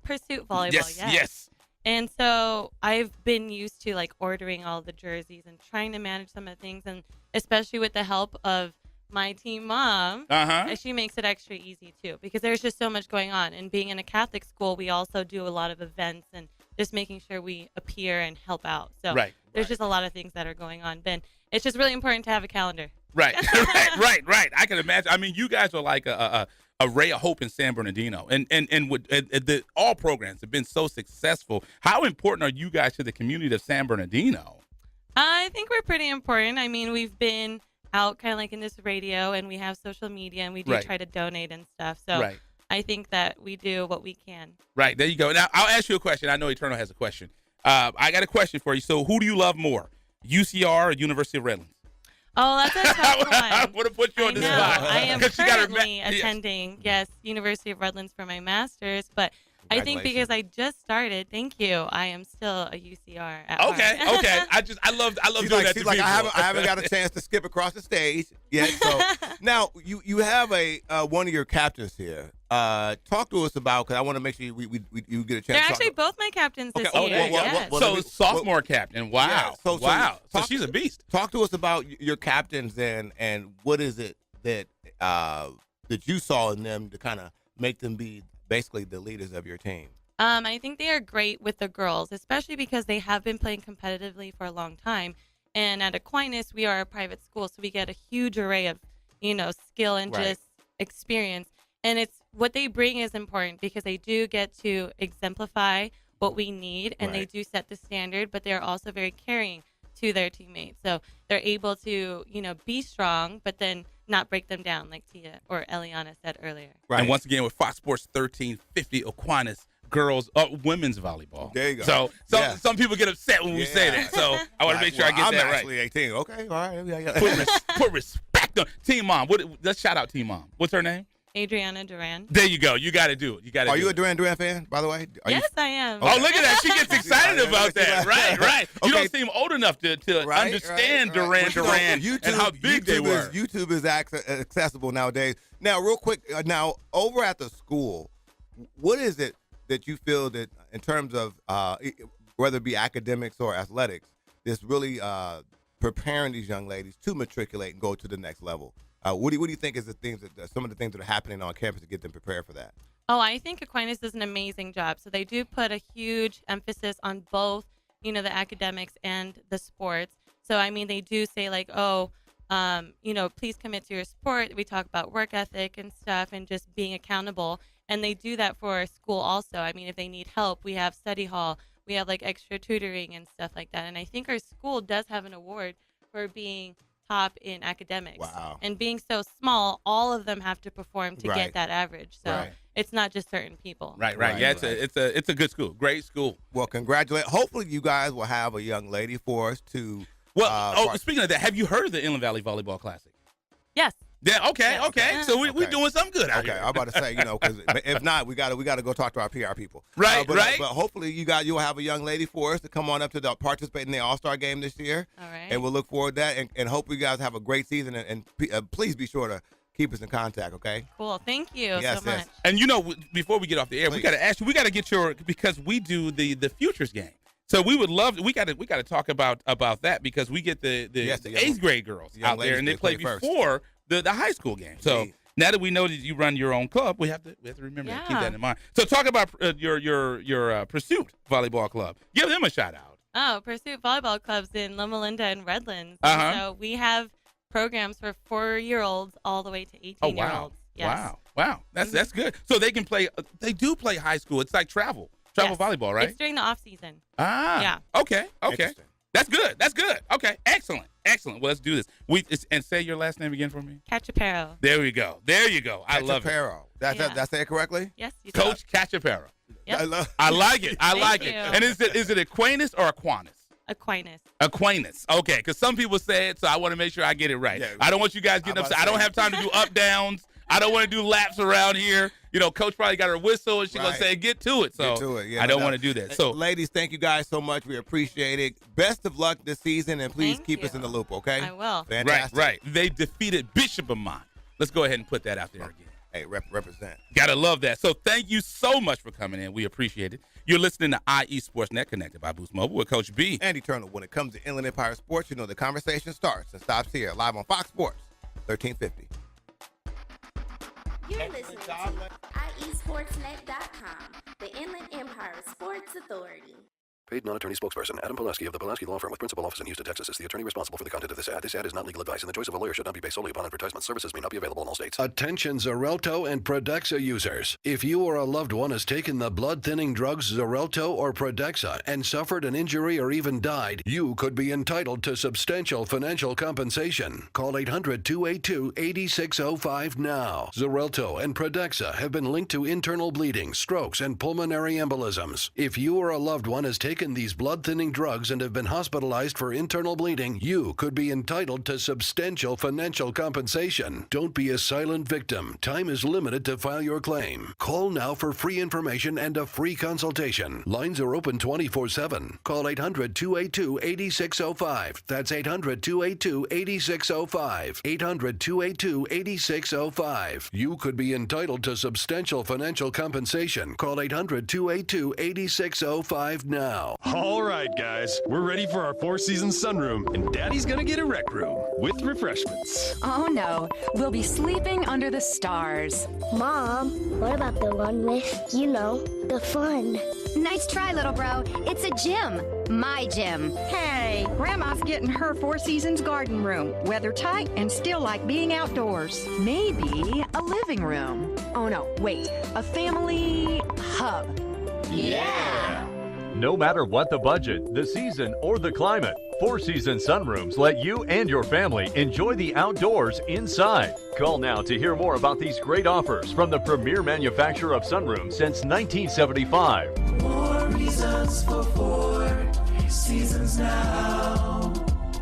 Speaker 4: Yes.
Speaker 17: And so I've been used to ordering all the jerseys and trying to manage some of the things, and especially with the help of my team mom, she makes it extra easy too because there's just so much going on. And being in a Catholic school, we also do a lot of events and just making sure we appear and help out. So there's just a lot of things that are going on. Ben, it's just really important to have a calendar.
Speaker 4: Right. I can imagine. I mean, you guys are like a a ray of hope in San Bernardino, and all programs have been so successful. How important are you guys to the community of San Bernardino?
Speaker 17: I think we're pretty important. I mean, we've been out kind of like in this radio, and we have social media, and we do try to donate and stuff. So I think that we do what we can. Right,
Speaker 4: there you go. Now, I'll ask you a question. I know Eternal has a question. I got a question for you. So who do you love more, UCR or University of Redlands?
Speaker 17: Oh, that's a tough one.
Speaker 4: I would have put you on the spot.
Speaker 17: I am currently attending, University of Redlands for my master's, but I think because I just started, thank you, I am still a UCR at heart.
Speaker 4: Okay. I love doing that to people.
Speaker 3: I haven't got a chance to skip across the stage yet. So now you have one of your captains here. Talk to us about, because I want to make sure you get a chance.
Speaker 17: They're actually both my captains this year.
Speaker 4: So sophomore captain. Wow.
Speaker 3: Yeah,
Speaker 4: So she's a beast.
Speaker 3: Talk to us about your captains and what is it that you saw in them to kind of make them be basically the leaders of your team?
Speaker 17: I think they are great with the girls, especially because they have been playing competitively for a long time. And at Aquinas, we are a private school, so we get a huge array of, skill and just experience. And it's what they bring is important because they do get to exemplify what we need, and they do set the standard, but they're also very caring to their teammates. So they're able to, be strong, but then not break them down like Tia or Eliana said earlier.
Speaker 4: Right. And once again, with Fox Sports 1350 Aquinas women's volleyball.
Speaker 3: There you go.
Speaker 4: So some people get upset when we say that. So I want to make sure I get that right.
Speaker 3: I'm actually 18. Okay, all right.
Speaker 4: Put respect on Team Mom. Let's shout out Team Mom. What's her name?
Speaker 17: Adriana Duran.
Speaker 4: There you go. You got to do it.
Speaker 3: Are you a Duran fan, by the way?
Speaker 17: Yes, I am.
Speaker 4: Oh, look at that. She gets excited about that. Right. You don't seem old enough to understand Duran and how big they were.
Speaker 3: YouTube is accessible nowadays. Now, real quick, over at the school, what is it that you feel that in terms of whether it be academics or athletics, that's really preparing these young ladies to matriculate and go to the next level? What do you think is some of the things that are happening on campus to get them prepared for that?
Speaker 17: Oh, I think Aquinas does an amazing job. So they do put a huge emphasis on both, the academics and the sports. So, I mean, they do say like, please commit to your sport. We talk about work ethic and stuff and just being accountable. And they do that for our school also. I mean, if they need help, we have study hall. We have like extra tutoring and stuff like that. And I think our school does have an award for being top in academics.
Speaker 3: Wow.
Speaker 17: And being so small, all of them have to perform to get that average. So it's not just certain people.
Speaker 4: Right. Yeah, it's a good school. Great school.
Speaker 3: Well, congratulations. Hopefully you guys will have a young lady for us to
Speaker 4: speaking of that, have you heard of the Inland Valley Volleyball Classic?
Speaker 17: Yes.
Speaker 4: Yeah, okay. So we're doing something good out here.
Speaker 3: I'm about to say, because if not, we got to go talk to our PR people.
Speaker 4: Right.
Speaker 3: But hopefully you'll have a young lady for us to come on up to participate in the All-Star game this year.
Speaker 17: All right.
Speaker 3: And we'll look forward to that. And hope you guys have a great season. And please be sure to keep us in contact, okay?
Speaker 17: Cool. Thank you so much.
Speaker 4: And before we get off the air, we got to ask you. We got to get because we do the Futures game. So we would love. We got to talk about that because we get the 8th grade girls out there and they play before the high school game. So now that we know that you run your own club, we have to remember to keep that in mind. So talk about your Pursuit Volleyball Club. Give them a shout out.
Speaker 17: Oh, Pursuit Volleyball Club's in Loma Linda and Redlands. So we have programs for 4-year-olds all the way to 18-year-olds.
Speaker 4: Yes. Wow. That's good. So they can play. They do play high school. It's like travel volleyball, right?
Speaker 17: It's during the off season.
Speaker 4: Yeah. Okay. That's good. Okay. Excellent. Well, let's do this. And say your last name again for me.
Speaker 17: Cachapero.
Speaker 4: There we go. I love it.
Speaker 3: Cachapero. Did I say it correctly?
Speaker 17: Yes, you
Speaker 4: did. Coach Cachapero.
Speaker 17: Yep.
Speaker 4: I like it. And is it Aquinas or Aquinas?
Speaker 17: Aquinas.
Speaker 4: Okay, because some people say it, so I want to make sure I get it right. Yeah, I don't want you guys getting upset. I don't have time to do up downs. I don't want to do laps around here. Coach probably got her whistle, and she's going to say, get to it. So I don't want to do that. So,
Speaker 3: ladies, thank you guys so much. We appreciate it. Best of luck this season, and please keep us in the loop, okay?
Speaker 17: I will.
Speaker 3: Fantastic.
Speaker 4: Right. They defeated Bishop Amon. Let's go ahead and put that out there again.
Speaker 3: Hey, represent.
Speaker 4: Gotta love that. So thank you so much for coming in. We appreciate it. You're listening to IE Sportsnet, connected by Boost Mobile with Coach B.
Speaker 3: And Eternal. When it comes to Inland Empire Sports, the conversation starts and stops here, live on Fox Sports 1350.
Speaker 5: You're listening to IESportsnet.com, the Inland Empire Sports Authority.
Speaker 6: Paid non-attorney spokesperson Adam Pulaski of the Pulaski Law Firm with principal office in Houston, Texas is the attorney responsible for the content of this ad. This ad is not legal advice, and the choice of a lawyer should not be based solely upon advertisement. Services may not be available in all states. Attention Xarelto and Pradaxa users. If you or a loved one has taken the blood-thinning drugs Xarelto or Pradaxa and suffered an injury or even died, you could be entitled to substantial financial compensation. Call 800-282-8605 now. Xarelto and Pradaxa have been linked to internal bleeding, strokes, and pulmonary embolisms. If you or a loved one has taken these blood-thinning drugs and have been hospitalized for internal bleeding, you could be entitled to substantial financial compensation. Don't be a silent victim. Time is limited to file your claim. Call now for free information and a free consultation. Lines are open 24/7. Call 800-282-8605. That's 800-282-8605. 800-282-8605. You could be entitled to substantial financial compensation. Call 800-282-8605 now.
Speaker 7: All right, guys, we're ready for our Four Seasons sunroom, and Daddy's gonna get a rec room with refreshments.
Speaker 8: Oh no, we'll be sleeping under the stars.
Speaker 9: Mom, what about the one with, the fun?
Speaker 10: Nice try, little bro. It's a gym. My gym.
Speaker 11: Hey, Grandma's getting her Four Seasons garden room. Weather tight and still like being outdoors.
Speaker 8: Maybe a living room. Oh no, wait, a family hub.
Speaker 10: Yeah!
Speaker 12: No matter what the budget, the season, or the climate, Four Seasons sunrooms let you and your family enjoy the outdoors inside. Call now to hear more about these great offers from the premier manufacturer of sunrooms since 1975.
Speaker 13: More reasons for Four Seasons now.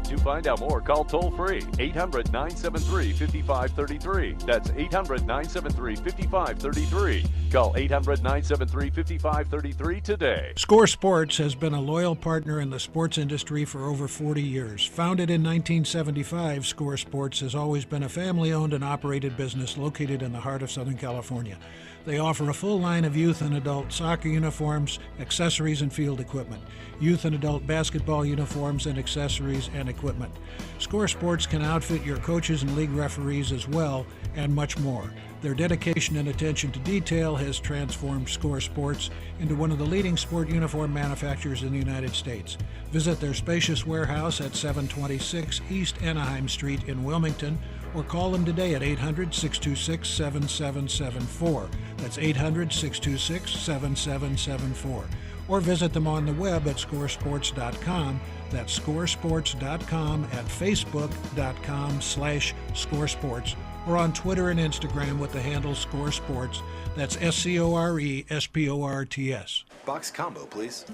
Speaker 12: To find out more, call toll-free 800-973-5533. That's 800-973-5533. Call 800-973-5533 today.
Speaker 14: Score Sports has been a loyal partner in the sports industry for over 40 years. Founded in 1975, Score Sports has always been a family-owned and operated business located in the heart of Southern California. They offer a full line of youth and adult soccer uniforms, accessories, and field equipment, youth and adult basketball uniforms and accessories and equipment. Score Sports can outfit your coaches and league referees as well, and much more. Their dedication and attention to detail has transformed Score Sports into one of the leading sport uniform manufacturers in the United States. Visit their spacious warehouse at 726 East Anaheim Street in Wilmington, or call them today at 800-626-7774. That's 800-626-7774. Or visit them on the web at scoresports.com. That's scoresports.com, at facebook.com/scoresports, or on Twitter and Instagram with the handle Score Sports. That's SCORESPORTS.
Speaker 18: Box combo, please.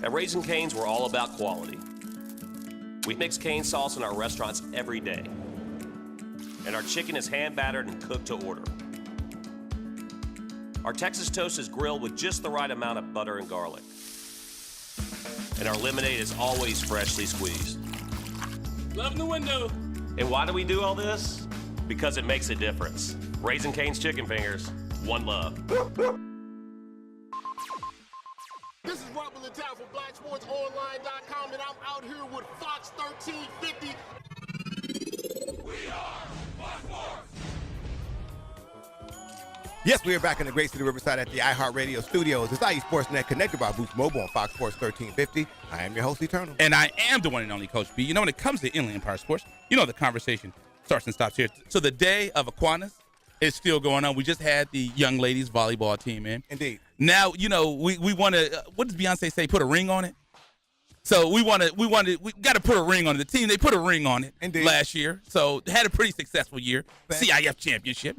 Speaker 16: At Raising Cane's, we're all about quality. We mix cane sauce in our restaurants every day. And our chicken is hand battered and cooked to order. Our Texas toast is grilled with just the right amount of butter and garlic. And our lemonade is always freshly squeezed.
Speaker 4: Love in the window.
Speaker 16: And why do we do all this? Because it makes a difference. Raising Cane's Chicken Fingers, one love.
Speaker 2: This is Rob Town for BlackSportsOnline.com, and I'm out here with Fox 1350.
Speaker 3: We are Fox Sports. Yes, we are back in the great city of Riverside at the iHeartRadio studios. It's IE Sportsnet, connected by Boost Mobile on Fox Sports 1350. I am your host, Eternal.
Speaker 4: And I am the one and only Coach B. You know, when it comes to Inland Empire Sports, the conversation starts and stops here. So the day of Aquinas is still going on. We just had the young ladies volleyball team in.
Speaker 3: Indeed.
Speaker 4: Now, we want to, what does Beyonce say, put a ring on it? So we got to put a ring on it. The team, they put a ring on it.
Speaker 3: Indeed.
Speaker 4: Last year. So had a pretty successful year. CIF championship,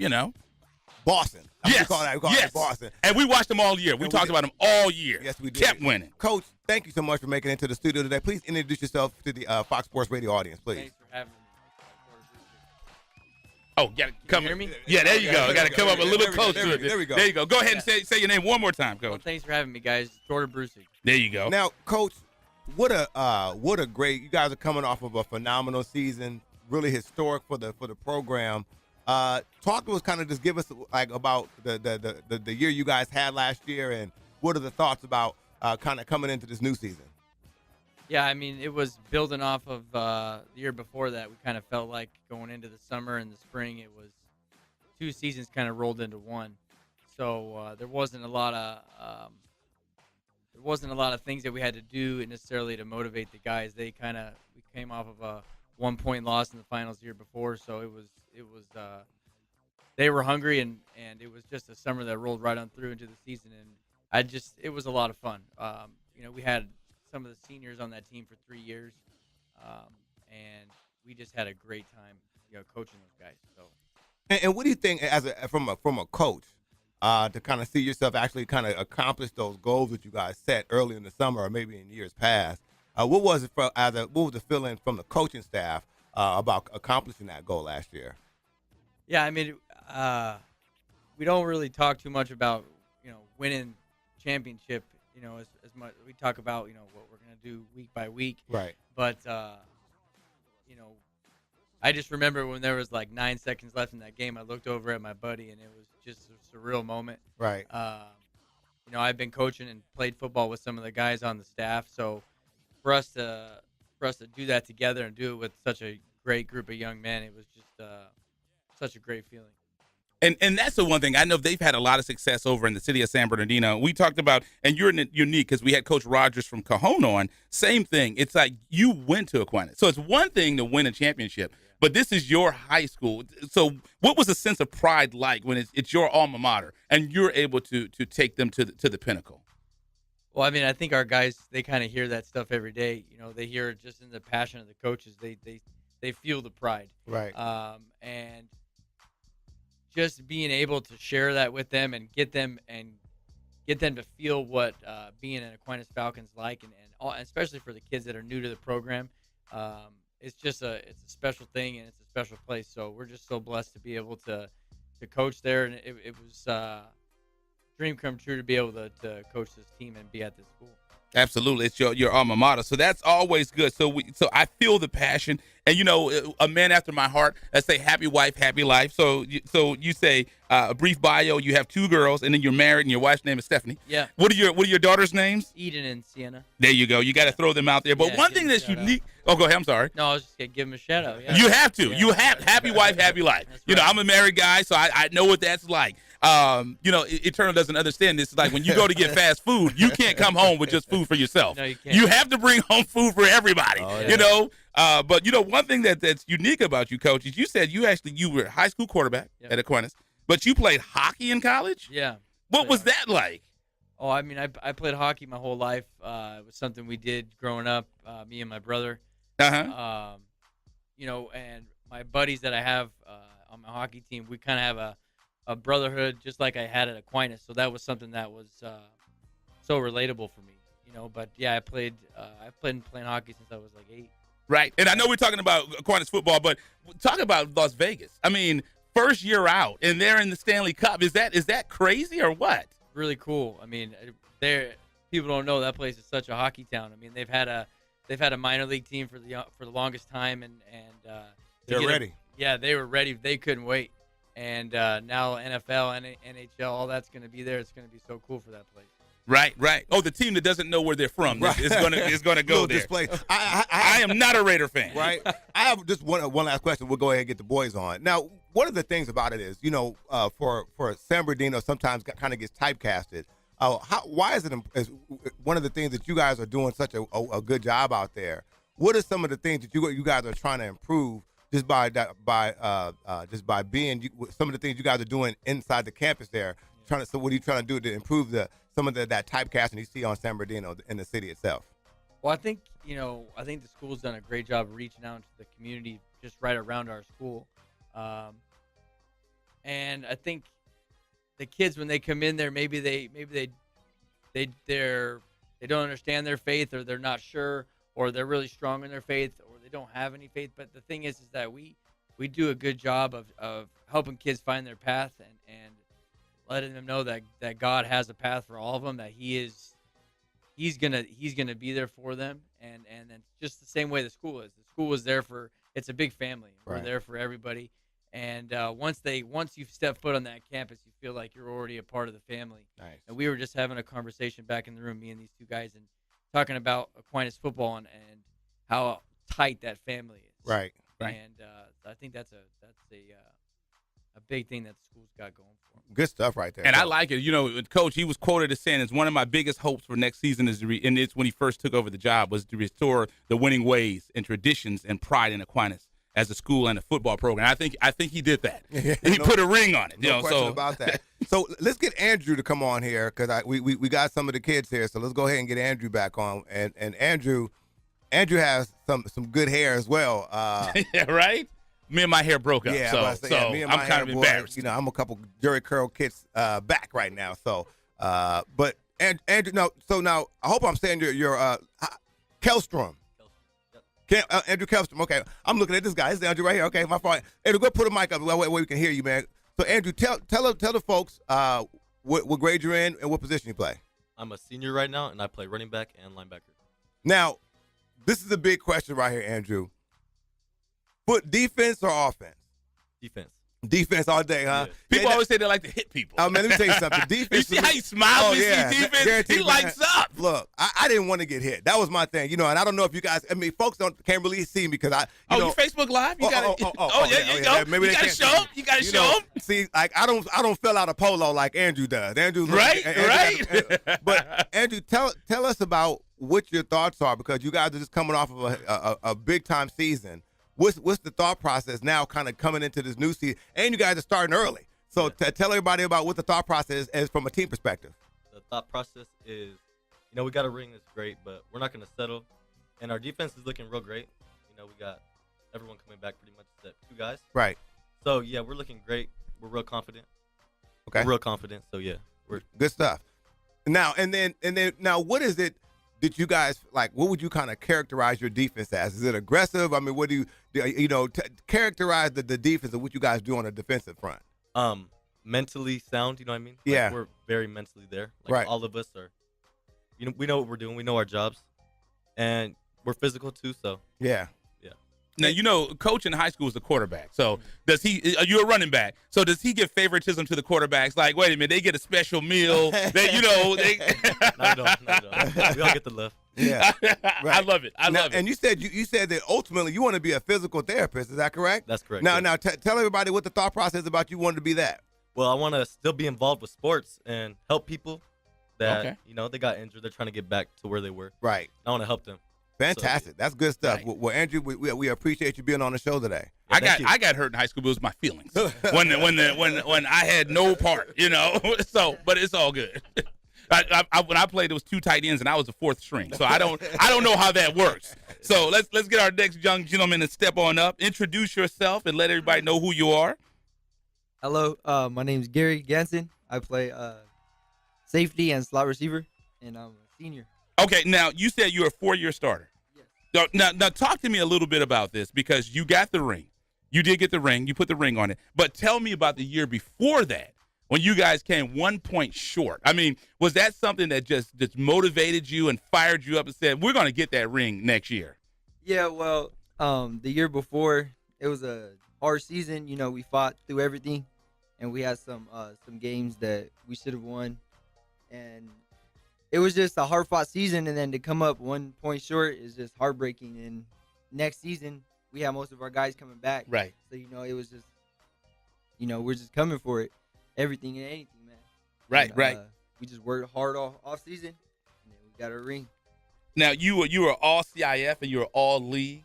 Speaker 3: Boston.
Speaker 4: Yes.
Speaker 3: We call that Boston.
Speaker 4: And we watched them all year. We talked about them all year.
Speaker 3: Yes, we did.
Speaker 4: Kept winning.
Speaker 3: Coach, thank you so much for making it into the studio today. Please introduce yourself to the Fox Sports Radio audience, please.
Speaker 19: Thanks for having me.
Speaker 4: Oh, got to come.
Speaker 19: Can you hear me?
Speaker 4: Yeah, there you go. Got to come up a little closer to it.
Speaker 3: There we go.
Speaker 4: There you go. Go ahead and say your name one more time, Coach.
Speaker 19: Well, thanks for having me, guys. Jordan Brucey.
Speaker 4: There you go.
Speaker 3: Now, Coach, what a great, you guys are coming off of a phenomenal season, really historic for the program. Talk to us, kind of just give us about the year you guys had last year, and what are the thoughts about kind of coming into this new season?
Speaker 19: Yeah, I mean, it was building off of the year before that. We kind of felt like going into the summer and the spring, it was two seasons kind of rolled into one. So there wasn't a lot of there wasn't a lot of things that we had to do necessarily to motivate the guys. We came off of a 1-point loss in the finals the year before, so it was they were hungry, and it was just a summer that rolled right on through into the season, and it was a lot of fun. We had some of the seniors on that team for 3 years, and we just had a great time, coaching those guys. So.
Speaker 3: And what do you think, from a coach, to kind of see yourself actually kind of accomplish those goals that you guys set early in the summer or maybe in years past? What was the feeling from the coaching staff about accomplishing that goal last year?
Speaker 19: Yeah, I mean, we don't really talk too much about winning championship. As much we talk about what we're gonna do week by week.
Speaker 3: Right.
Speaker 19: But I just remember when there was like 9 seconds left in that game, I looked over at my buddy, and it was just a surreal moment.
Speaker 3: Right.
Speaker 19: I've been coaching and played football with some of the guys on the staff, so for us to do that together and do it with such a great group of young men, it was just such a great feeling.
Speaker 4: And that's the one thing. I know they've had a lot of success over in the city of San Bernardino. We talked about, and you're unique because we had Coach Rogers from Cajon on. Same thing. It's like you went to Aquinas. So it's one thing to win a championship, but this is your high school. So what was the sense of pride like when it's your alma mater and you're able to take them to the pinnacle?
Speaker 19: Well, I mean, I think our guys, they kind of hear that stuff every day. They hear it just in the passion of the coaches. They feel the pride.
Speaker 3: Right.
Speaker 19: And just being able to share that with them and get them to feel what being an Aquinas Falcons like, and especially for the kids that are new to the program, it's a special thing, and it's a special place. So we're just so blessed to be able to coach there, and it was dream come true to be able to coach this team and be at this school.
Speaker 4: Absolutely, it's your alma mater, so that's always good. So I feel the passion, and a man after my heart. Let's say happy wife, happy life. So you say a brief bio. You have 2 girls, and then you're married, and your wife's name is Stephanie.
Speaker 19: Yeah.
Speaker 4: What are your daughters' names?
Speaker 19: Eden and Sienna.
Speaker 4: There you go. You got to throw them out there. But
Speaker 19: Yeah,
Speaker 4: one thing that's unique. Oh, go ahead. I'm sorry.
Speaker 19: No, I was just gonna give them a shout out. Yeah.
Speaker 4: You have to.
Speaker 19: Yeah.
Speaker 4: You have happy wife, happy life.
Speaker 19: Right.
Speaker 4: I'm a married guy, so I know what that's like. Eternal doesn't understand this. It's like when you go to get fast food, you can't come home with just food for yourself.
Speaker 19: No, you can't.
Speaker 4: You have to bring home food for everybody.
Speaker 19: Oh, yeah.
Speaker 4: But one thing that's unique about you, Coach, is you said you were a high school quarterback at Aquinas, but you played hockey in college.
Speaker 19: Yeah.
Speaker 4: What was that like?
Speaker 19: Oh, I mean, I played hockey my whole life. It was something we did growing up, me and my brother.
Speaker 4: Uh-huh.
Speaker 19: And my buddies that I have on my hockey team, we kind of have a brotherhood just like I had at Aquinas. So that was something that was so relatable for me, But yeah, I've been playing hockey since I was like 8.
Speaker 4: Right, and I know we're talking about Aquinas football, but talk about Las Vegas. I mean, first year out, and they're in the Stanley Cup. Is that crazy or what?
Speaker 19: Really cool. I mean, people don't know that place is such a hockey town. I mean, they've had a minor league team for the longest time, and
Speaker 3: they're ready.
Speaker 19: They were ready. They couldn't wait. And now NFL and NHL, all that's going to be there. It's going to be so cool for that place.
Speaker 4: Right. Oh, the team that doesn't know where they're from is gonna go there.
Speaker 3: Display.
Speaker 4: I am not a Raider fan.
Speaker 3: Right. I have just one last question. We'll go ahead and get the boys on. Now, one of the things about it is, for San Bernardino sometimes kind of gets typecasted. Why is it one of the things that you guys are doing such a good job out there? What are some of the things that you guys are trying to improve just by being some of the things you guys are doing inside the campus there? So what are you trying to do to improve some of that typecasting you see on San Bernardino in the city itself?
Speaker 19: Well, I think the school's done a great job of reaching out to the community just right around our school, and I think the kids, when they come in there, maybe they don't understand their faith, or they're not sure, or they're really strong in their faith, or they don't have any faith. But the thing is that we do a good job of helping kids find their path and letting them know that God has a path for all of them, that He's gonna be there for them, and then just the same way the school is. The school is there it's a big family. We're there for everybody, and once you step foot on that campus, you feel like you're already a part of the family.
Speaker 3: Nice.
Speaker 19: And we were just having a conversation back in the room, me and these 2 guys, and talking about Aquinas football and how tight that family is.
Speaker 3: Right.
Speaker 19: And I think that's a big thing that the school's got going for them.
Speaker 3: Good stuff right there.
Speaker 4: And I like it. You know, Coach, he was quoted as saying, "It's one of my biggest hopes for next season is and it's when he first took over the job was to restore the winning ways and traditions and pride in Aquinas as a school and a football program." I think he did that. He put a ring on it.
Speaker 3: No question about that. So let's get Andrew to come on here because we got some of the kids here. So let's go ahead and get Andrew back on. And Andrew has some good hair as well.
Speaker 4: Yeah, right. Me and my hair broke up.
Speaker 3: Yeah,
Speaker 4: so
Speaker 3: me and my
Speaker 4: I'm kind of embarrassed.
Speaker 3: You know, I'm a couple Jerry curl kits back right now. So, but Andrew, now I hope I'm saying your Kellstrom. Andrew Kellstrom. Okay, I'm looking at this guy. This is Andrew right here. Okay, my fault. Andrew, go put a mic up where we can hear you, man. So, Andrew, tell the folks what grade you're in and what position you play.
Speaker 18: I'm a senior right now, and I play running back and linebacker.
Speaker 3: Now, this is a big question right here, Andrew. Put defense or offense?
Speaker 18: Defense.
Speaker 3: Defense all day, huh?
Speaker 4: Yeah. People always say they like to hit people.
Speaker 3: Oh, man, let me tell you something. Defense.
Speaker 4: You see how he smiles when he sees defense? He lights up.
Speaker 3: Look, I didn't want to get hit. That was my thing, you know. And I don't know if you guys. I mean, folks can't really see me because you know.
Speaker 4: You Facebook Live? You got to. Yeah, you go.
Speaker 3: Maybe
Speaker 4: you got to show them. You got to show them.
Speaker 3: See, like I don't fill out a polo like Andrew does. Andrew,
Speaker 4: right.
Speaker 3: But Andrew, tell us about what your thoughts are because you guys are just coming off of a big time season. What's the thought process now kind of coming into this new season? And you guys are starting early. So tell everybody about what the thought process is from a team perspective.
Speaker 18: The thought process is, you know, we got a ring that's great, but we're not going to settle. And our defense is looking real great. You know, we got everyone coming back pretty much except 2 guys.
Speaker 3: Right.
Speaker 18: So, yeah, we're looking great. We're real confident.
Speaker 3: Okay.
Speaker 18: We're real confident. So, yeah. We're
Speaker 3: good stuff. Now, and then now what is it that you guys like? What would you kind of characterize your defense as? Is it aggressive? I mean, what do you know, characterize the defense of what you guys do on the defensive front?
Speaker 18: Mentally sound, you know what I mean?
Speaker 3: Yeah.
Speaker 18: We're very mentally there. Like
Speaker 3: right.
Speaker 18: All of us are, you know, we know what we're doing. We know our jobs. And we're physical too, so.
Speaker 3: Yeah.
Speaker 4: Now, you know, Coach in high school is the quarterback. So you're a running back. So does he give favoritism to the quarterbacks? Like, wait a minute, they get a special meal.
Speaker 18: No, we all get the love.
Speaker 3: Yeah. Right.
Speaker 4: I love it. I love it.
Speaker 3: And you said that ultimately you want to be a physical therapist. Is that correct?
Speaker 18: That's correct.
Speaker 3: Now, tell everybody what the thought process about you wanted to be that.
Speaker 18: Well, I want to still be involved with sports and help people that, you know, they got injured. They're trying to get back to where they were.
Speaker 3: Right.
Speaker 18: I want to help them.
Speaker 3: Fantastic.
Speaker 18: So,
Speaker 3: that's good stuff.
Speaker 4: Right.
Speaker 3: Well, Andrew, we appreciate you being on the show today.
Speaker 4: I got hurt in high school, but it was my feelings when I had no part, you know. So, but it's all good. When I played, it was 2 tight ends, and I was the 4th string. So I don't know how that works. So let's get our next young gentleman to step on up. Introduce yourself and let everybody know who you are.
Speaker 20: Hello, my name is Gary Ganson. I play safety and slot receiver, and I'm a senior.
Speaker 4: Okay, now you said you're a 4-year starter. Yes. Now talk to me a little bit about this because you got the ring. You did get the ring. You put the ring on it. But tell me about the year before that when you guys came 1 point short. I mean, was that something that just motivated you and fired you up and said, we're going to get that ring next year?
Speaker 20: Yeah, well, the year before, it was a hard season. You know, we fought through everything, and we had some games that we should have won. And it was just a hard-fought season, and then to come up 1 point short is just heartbreaking. And next season, we have most of our guys coming back.
Speaker 4: Right.
Speaker 20: So, you know, it was just, you know, we're just coming for it. Everything and anything, man.
Speaker 4: Right,
Speaker 20: and,
Speaker 4: right.
Speaker 20: We just worked hard off season, and then we got a ring.
Speaker 4: Now, you were all CIF, and you were all league.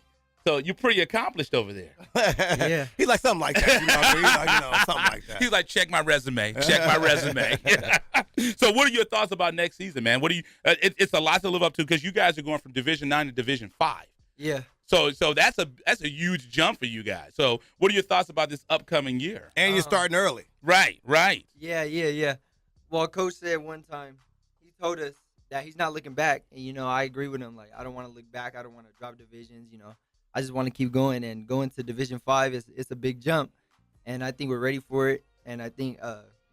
Speaker 4: So you're pretty accomplished over there.
Speaker 20: Yeah.
Speaker 3: He's like something like that. You know what I mean? He's like, something like that.
Speaker 4: He's like, check my resume. Check my resume. So what are your thoughts about next season, man? What do you? It's a lot to live up to because you guys are going from Division 9 to Division 5.
Speaker 20: Yeah.
Speaker 4: So that's a huge jump for you guys. So what are your thoughts about this upcoming year?
Speaker 3: And you're starting early.
Speaker 4: Right.
Speaker 20: Yeah. Well, Coach said one time, he told us that he's not looking back. And, you know, I agree with him. Like, I don't want to look back. I don't want to drop divisions, you know. I just want to keep going, and going to Division 5 it's a big jump, and I think we're ready for it. And I think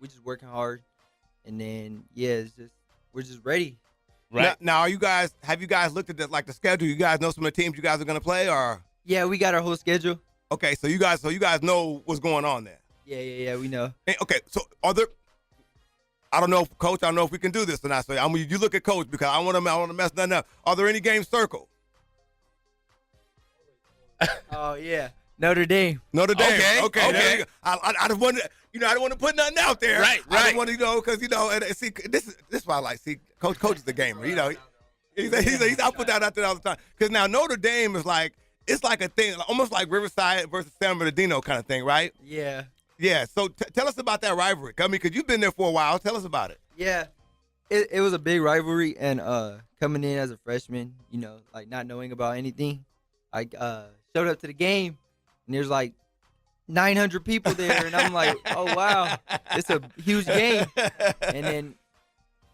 Speaker 20: we're just working hard, and then we're just ready.
Speaker 4: Right
Speaker 3: now, have you guys looked at the schedule? You guys know some of the teams you guys are gonna play, or?
Speaker 20: Yeah, we got our whole schedule.
Speaker 3: Okay, so you guys know what's going on there.
Speaker 20: Yeah, we know.
Speaker 3: Okay, so are there? I don't know, Coach. I don't know if we can do this or not. So you look at Coach because I want to mess nothing up. Are there any games circled?
Speaker 20: Oh, yeah. Notre Dame.
Speaker 3: Okay. I just wanted, I don't want to put nothing out there.
Speaker 4: Right.
Speaker 3: I just want to, because and see, this is why I like. See, Coach is the gamer. He's I put that out there all the time. Because now Notre Dame is like, it's like a thing, almost like Riverside versus San Bernardino kind of thing, right?
Speaker 20: Yeah.
Speaker 3: Yeah. So tell us about that rivalry. I mean, because you've been there for a while. Tell us about it.
Speaker 20: Yeah. It was a big rivalry, and coming in as a freshman, like not knowing about anything, I showed up to the game, and there's like 900 people there, and I'm like, oh wow, it's a huge game. And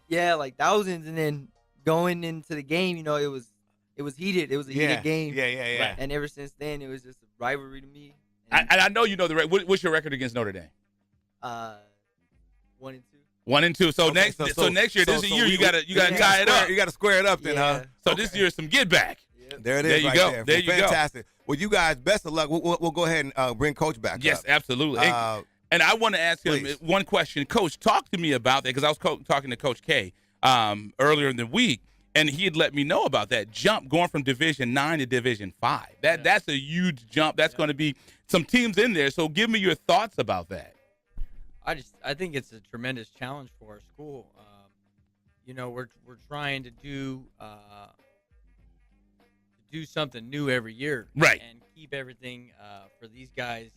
Speaker 20: then, like thousands, and then going into the game, it was heated. It was a heated game.
Speaker 3: Yeah.
Speaker 20: And ever since then, it was just a rivalry to me.
Speaker 4: And I know you know the record. What's your record against Notre Dame?
Speaker 20: 1-2.
Speaker 4: 1-2. So next year, this is a year you gotta tie it up.
Speaker 3: You gotta square it up then, huh?
Speaker 4: So this year is some get back.
Speaker 3: There it is.
Speaker 4: There you go. There you go.
Speaker 3: Fantastic. Well, you guys, best of luck. We'll go ahead and bring Coach back.
Speaker 4: Yes,
Speaker 3: up.
Speaker 4: absolutely. And I want to ask him one question. Coach, talk to me about that, because I was talking to Coach K earlier in the week, and he had let me know about that jump going from Division 9 to Division 5. That's a huge jump. That's going to be some teams in there. So give me your thoughts about that.
Speaker 19: I think it's a tremendous challenge for our school. We're trying to do something new every year,
Speaker 4: right?
Speaker 19: And keep everything for these guys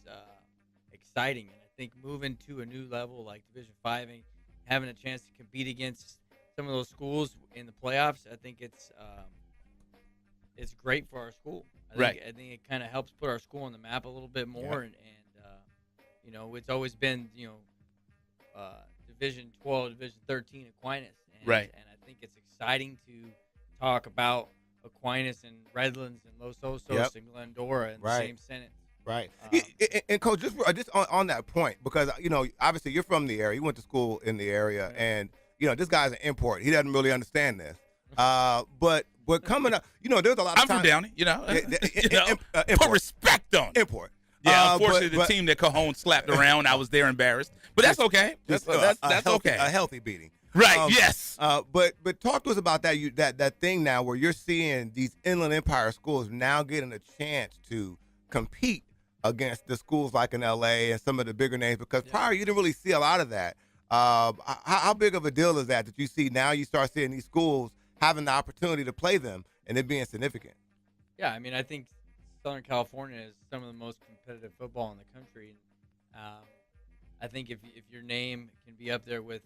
Speaker 19: exciting. And I think moving to a new level like Division 5 and having a chance to compete against some of those schools in the playoffs, I think it's great for our school. I think it kind of helps put our school on the map a little bit more, and it's always been Division 12, Division 13 Aquinas, and I think it's exciting to talk about Aquinas and Redlands and Los Osos and Glendora in the same sentence.
Speaker 3: Right. And Coach, just on that point, because obviously you're from the area, you went to school in the area, and this guy's an import. He doesn't really understand this. But coming up, there's a lot of
Speaker 4: I'm from Downey, put respect on it.
Speaker 3: Import.
Speaker 4: Yeah, unfortunately, the team that Cajon slapped around, I was there embarrassed. But that's okay. That's okay.
Speaker 3: A healthy beating.
Speaker 4: Right, yes.
Speaker 3: But talk to us about that thing now where you're seeing these Inland Empire schools now getting a chance to compete against the schools like in L.A. and some of the bigger names, because prior you didn't really see a lot of that. How big of a deal is that you see now you start seeing these schools having the opportunity to play them and it being significant?
Speaker 19: Yeah, I mean, I think Southern California is some of the most competitive football in the country. I think if your name can be up there with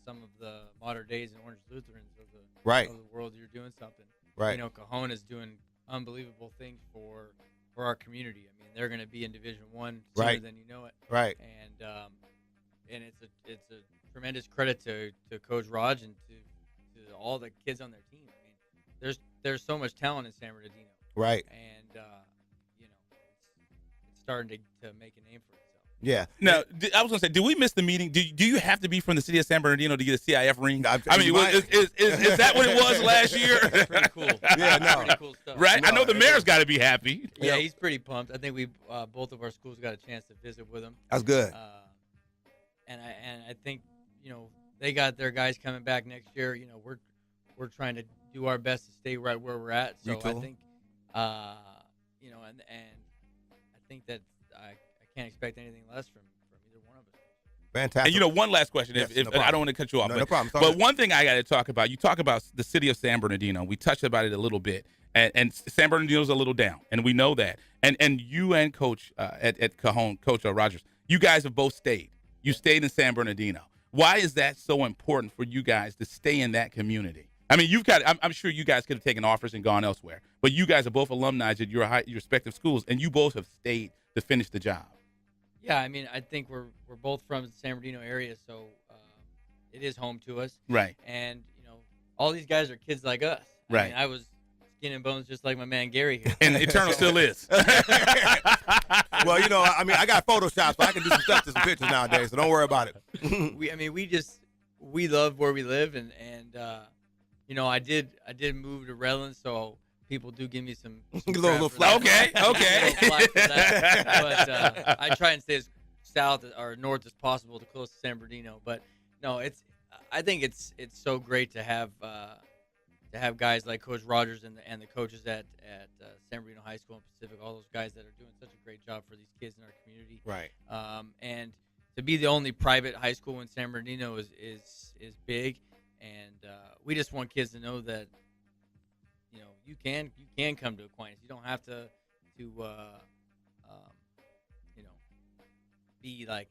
Speaker 19: some of the modern days and Orange Lutherans of the world, you're doing something.
Speaker 3: Right.
Speaker 19: Cajon is doing unbelievable things for our community. I mean, they're going to be in Division 1 sooner than you know it.
Speaker 3: Right.
Speaker 19: And it's a tremendous credit to Coach Raj and to all the kids on their team. I mean, there's so much talent in San Bernardino.
Speaker 3: Right.
Speaker 19: And it's starting to make a name for itself.
Speaker 3: Yeah.
Speaker 4: Now, I was going to say, did we miss the meeting? Do you have to be from the city of San Bernardino to get a CIF ring? Is that what it was last year?
Speaker 19: Pretty cool.
Speaker 3: Yeah, no.
Speaker 19: Pretty cool stuff.
Speaker 4: Right? I know the mayor's got to be happy.
Speaker 19: Yeah, he's pretty pumped. I think we both of our schools got a chance to visit with him.
Speaker 3: That's good.
Speaker 19: And I think, they got their guys coming back next year. We're trying to do our best to stay right where we're at. So I think, and I think that I can't expect anything less from either one of us.
Speaker 3: Fantastic.
Speaker 4: And one last question.
Speaker 3: Yes,
Speaker 4: if I don't want to cut you off,
Speaker 3: no problem.
Speaker 4: But one thing I got to talk about. You talk about the city of San Bernardino. We touched about it a little bit, and San Bernardino's a little down, and we know that. And you and Coach at Cajon, Coach Rogers, you guys have both stayed. You stayed in San Bernardino. Why is that so important for you guys to stay in that community? I mean, I'm sure you guys could have taken offers and gone elsewhere, but you guys are both alumni at your respective schools, and you both have stayed to finish the job.
Speaker 19: Yeah, I mean, I think we're both from the San Bernardino area, so it is home to us.
Speaker 4: Right.
Speaker 19: And, all these guys are kids like us.
Speaker 4: Right.
Speaker 19: I mean, I was skin and bones just like my man Gary here.
Speaker 4: And Eternal still is.
Speaker 3: Well, I got Photoshop, so I can do some stuff to some pictures nowadays, so don't worry about it.
Speaker 19: We love where we live, and I did move to Redlands, so people do give me some
Speaker 3: little flack.
Speaker 4: Okay.
Speaker 19: But I try and stay as south or north as possible to close to San Bernardino. But no, I think it's so great to have to have guys like Coach Rogers and the coaches at San Bernardino High School and Pacific, all those guys that are doing such a great job for these kids in our community.
Speaker 3: Right.
Speaker 19: And to be the only private high school in San Bernardino is big, and we just want kids to know that you can come to Aquinas. You don't have to be like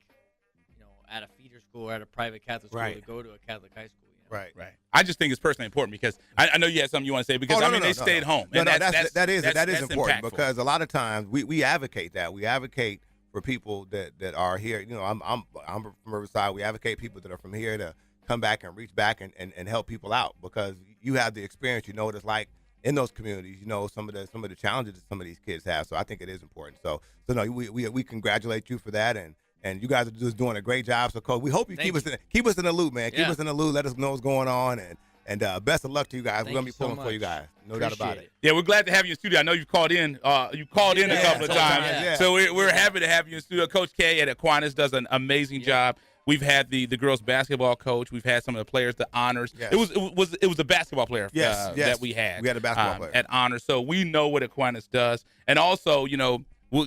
Speaker 19: at a feeder school or at a private Catholic school to go to a Catholic high school.
Speaker 3: Right.
Speaker 4: I just think it's personally important because I know you had something you want to say because they stayed home.
Speaker 3: No,
Speaker 4: and
Speaker 3: that is important
Speaker 4: impactful.
Speaker 3: because a lot of times we advocate that. We advocate for people that are here. I'm from Riverside. We advocate people that are from here to come back and reach back and help people out because you have the experience. You know what it's like in those communities. You know some of the challenges that some of these kids have. So I think it is important. So no, we congratulate you for that and you guys are just doing a great job. So, Coach, we hope you keep us in the loop, man. Keep us in the loop. Let us know what's going on, and best of luck to you guys. We're gonna be pulling for you guys, no doubt about it.
Speaker 4: Yeah, we're glad to have you in studio. I know you've called in. A couple of times, so we're happy to have you in studio. Coach K at Aquinas does an amazing job. We've had the girls basketball coach. We've had some of the players, the honors. Yes. It was a basketball player that we had.
Speaker 3: We had a basketball player
Speaker 4: at honors, so we know what Aquinas does, and also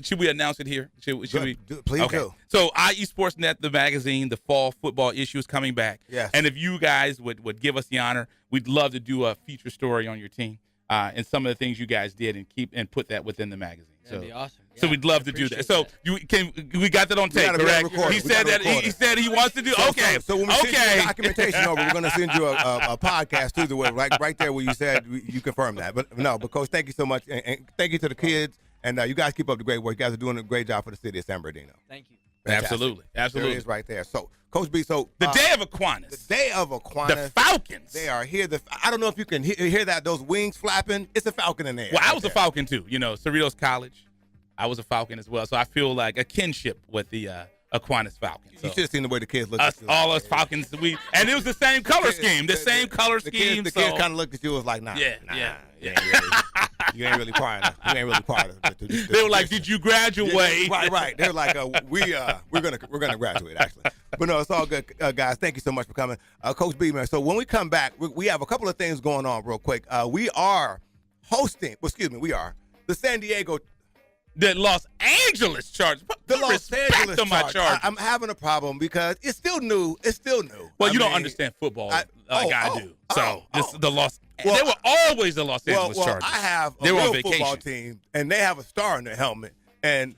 Speaker 4: should we announce it here? Should we?
Speaker 3: Please do.
Speaker 4: So, IE Sportsnet, the magazine, the fall football issue is coming back.
Speaker 3: Yes.
Speaker 4: And if you guys would give us the honor, we'd love to do a feature story on your team and some of the things you guys did and put that within the magazine.
Speaker 19: That'd be awesome. Yeah,
Speaker 4: so we'd love to do that. So we got that on tape, correct? He said he wants to do. Okay.
Speaker 3: So when we send you documentation over, we're going to send you a podcast too. Right there where you said you confirmed that. But Coach, thank you so much, and thank you to the kids. And you guys keep up the great work. You guys are doing a great job for the city of San Bernardino.
Speaker 19: Thank you.
Speaker 4: Fantastic. Absolutely.
Speaker 3: There it is right there. So, Coach B, the
Speaker 4: day of Aquinas.
Speaker 3: The day of Aquinas.
Speaker 4: The Falcons.
Speaker 3: They are here. I don't know if you can hear that, those wings flapping. It's a falcon in there.
Speaker 4: Well, I was a Falcon too. Cerritos College. I was a Falcon as well. So I feel like a kinship with the Aquinas Falcons.
Speaker 3: You should have seen the way the kids looked at you.
Speaker 4: All us Falcons. And it was the same color scheme. The same color scheme.
Speaker 3: The kids kind of looked at you and was like, nah. You ain't really part of it. You ain't really part of it.
Speaker 4: They were like, "Did you graduate?"
Speaker 3: Right. They're like, "We're gonna graduate." Actually, but no, it's all good, guys. Thank you so much for coming, Coach B, man. So when we come back, we have a couple of things going on real quick. We are hosting. We are the San Diego.
Speaker 4: The Los Angeles Chargers.
Speaker 3: The Los Angeles
Speaker 4: Chargers.
Speaker 3: I'm having a problem because it's still new.
Speaker 4: Well, you don't understand football like I do. So the Los. They were always the Los Angeles Chargers.
Speaker 3: I have a real football team, and they have a star in their helmet. And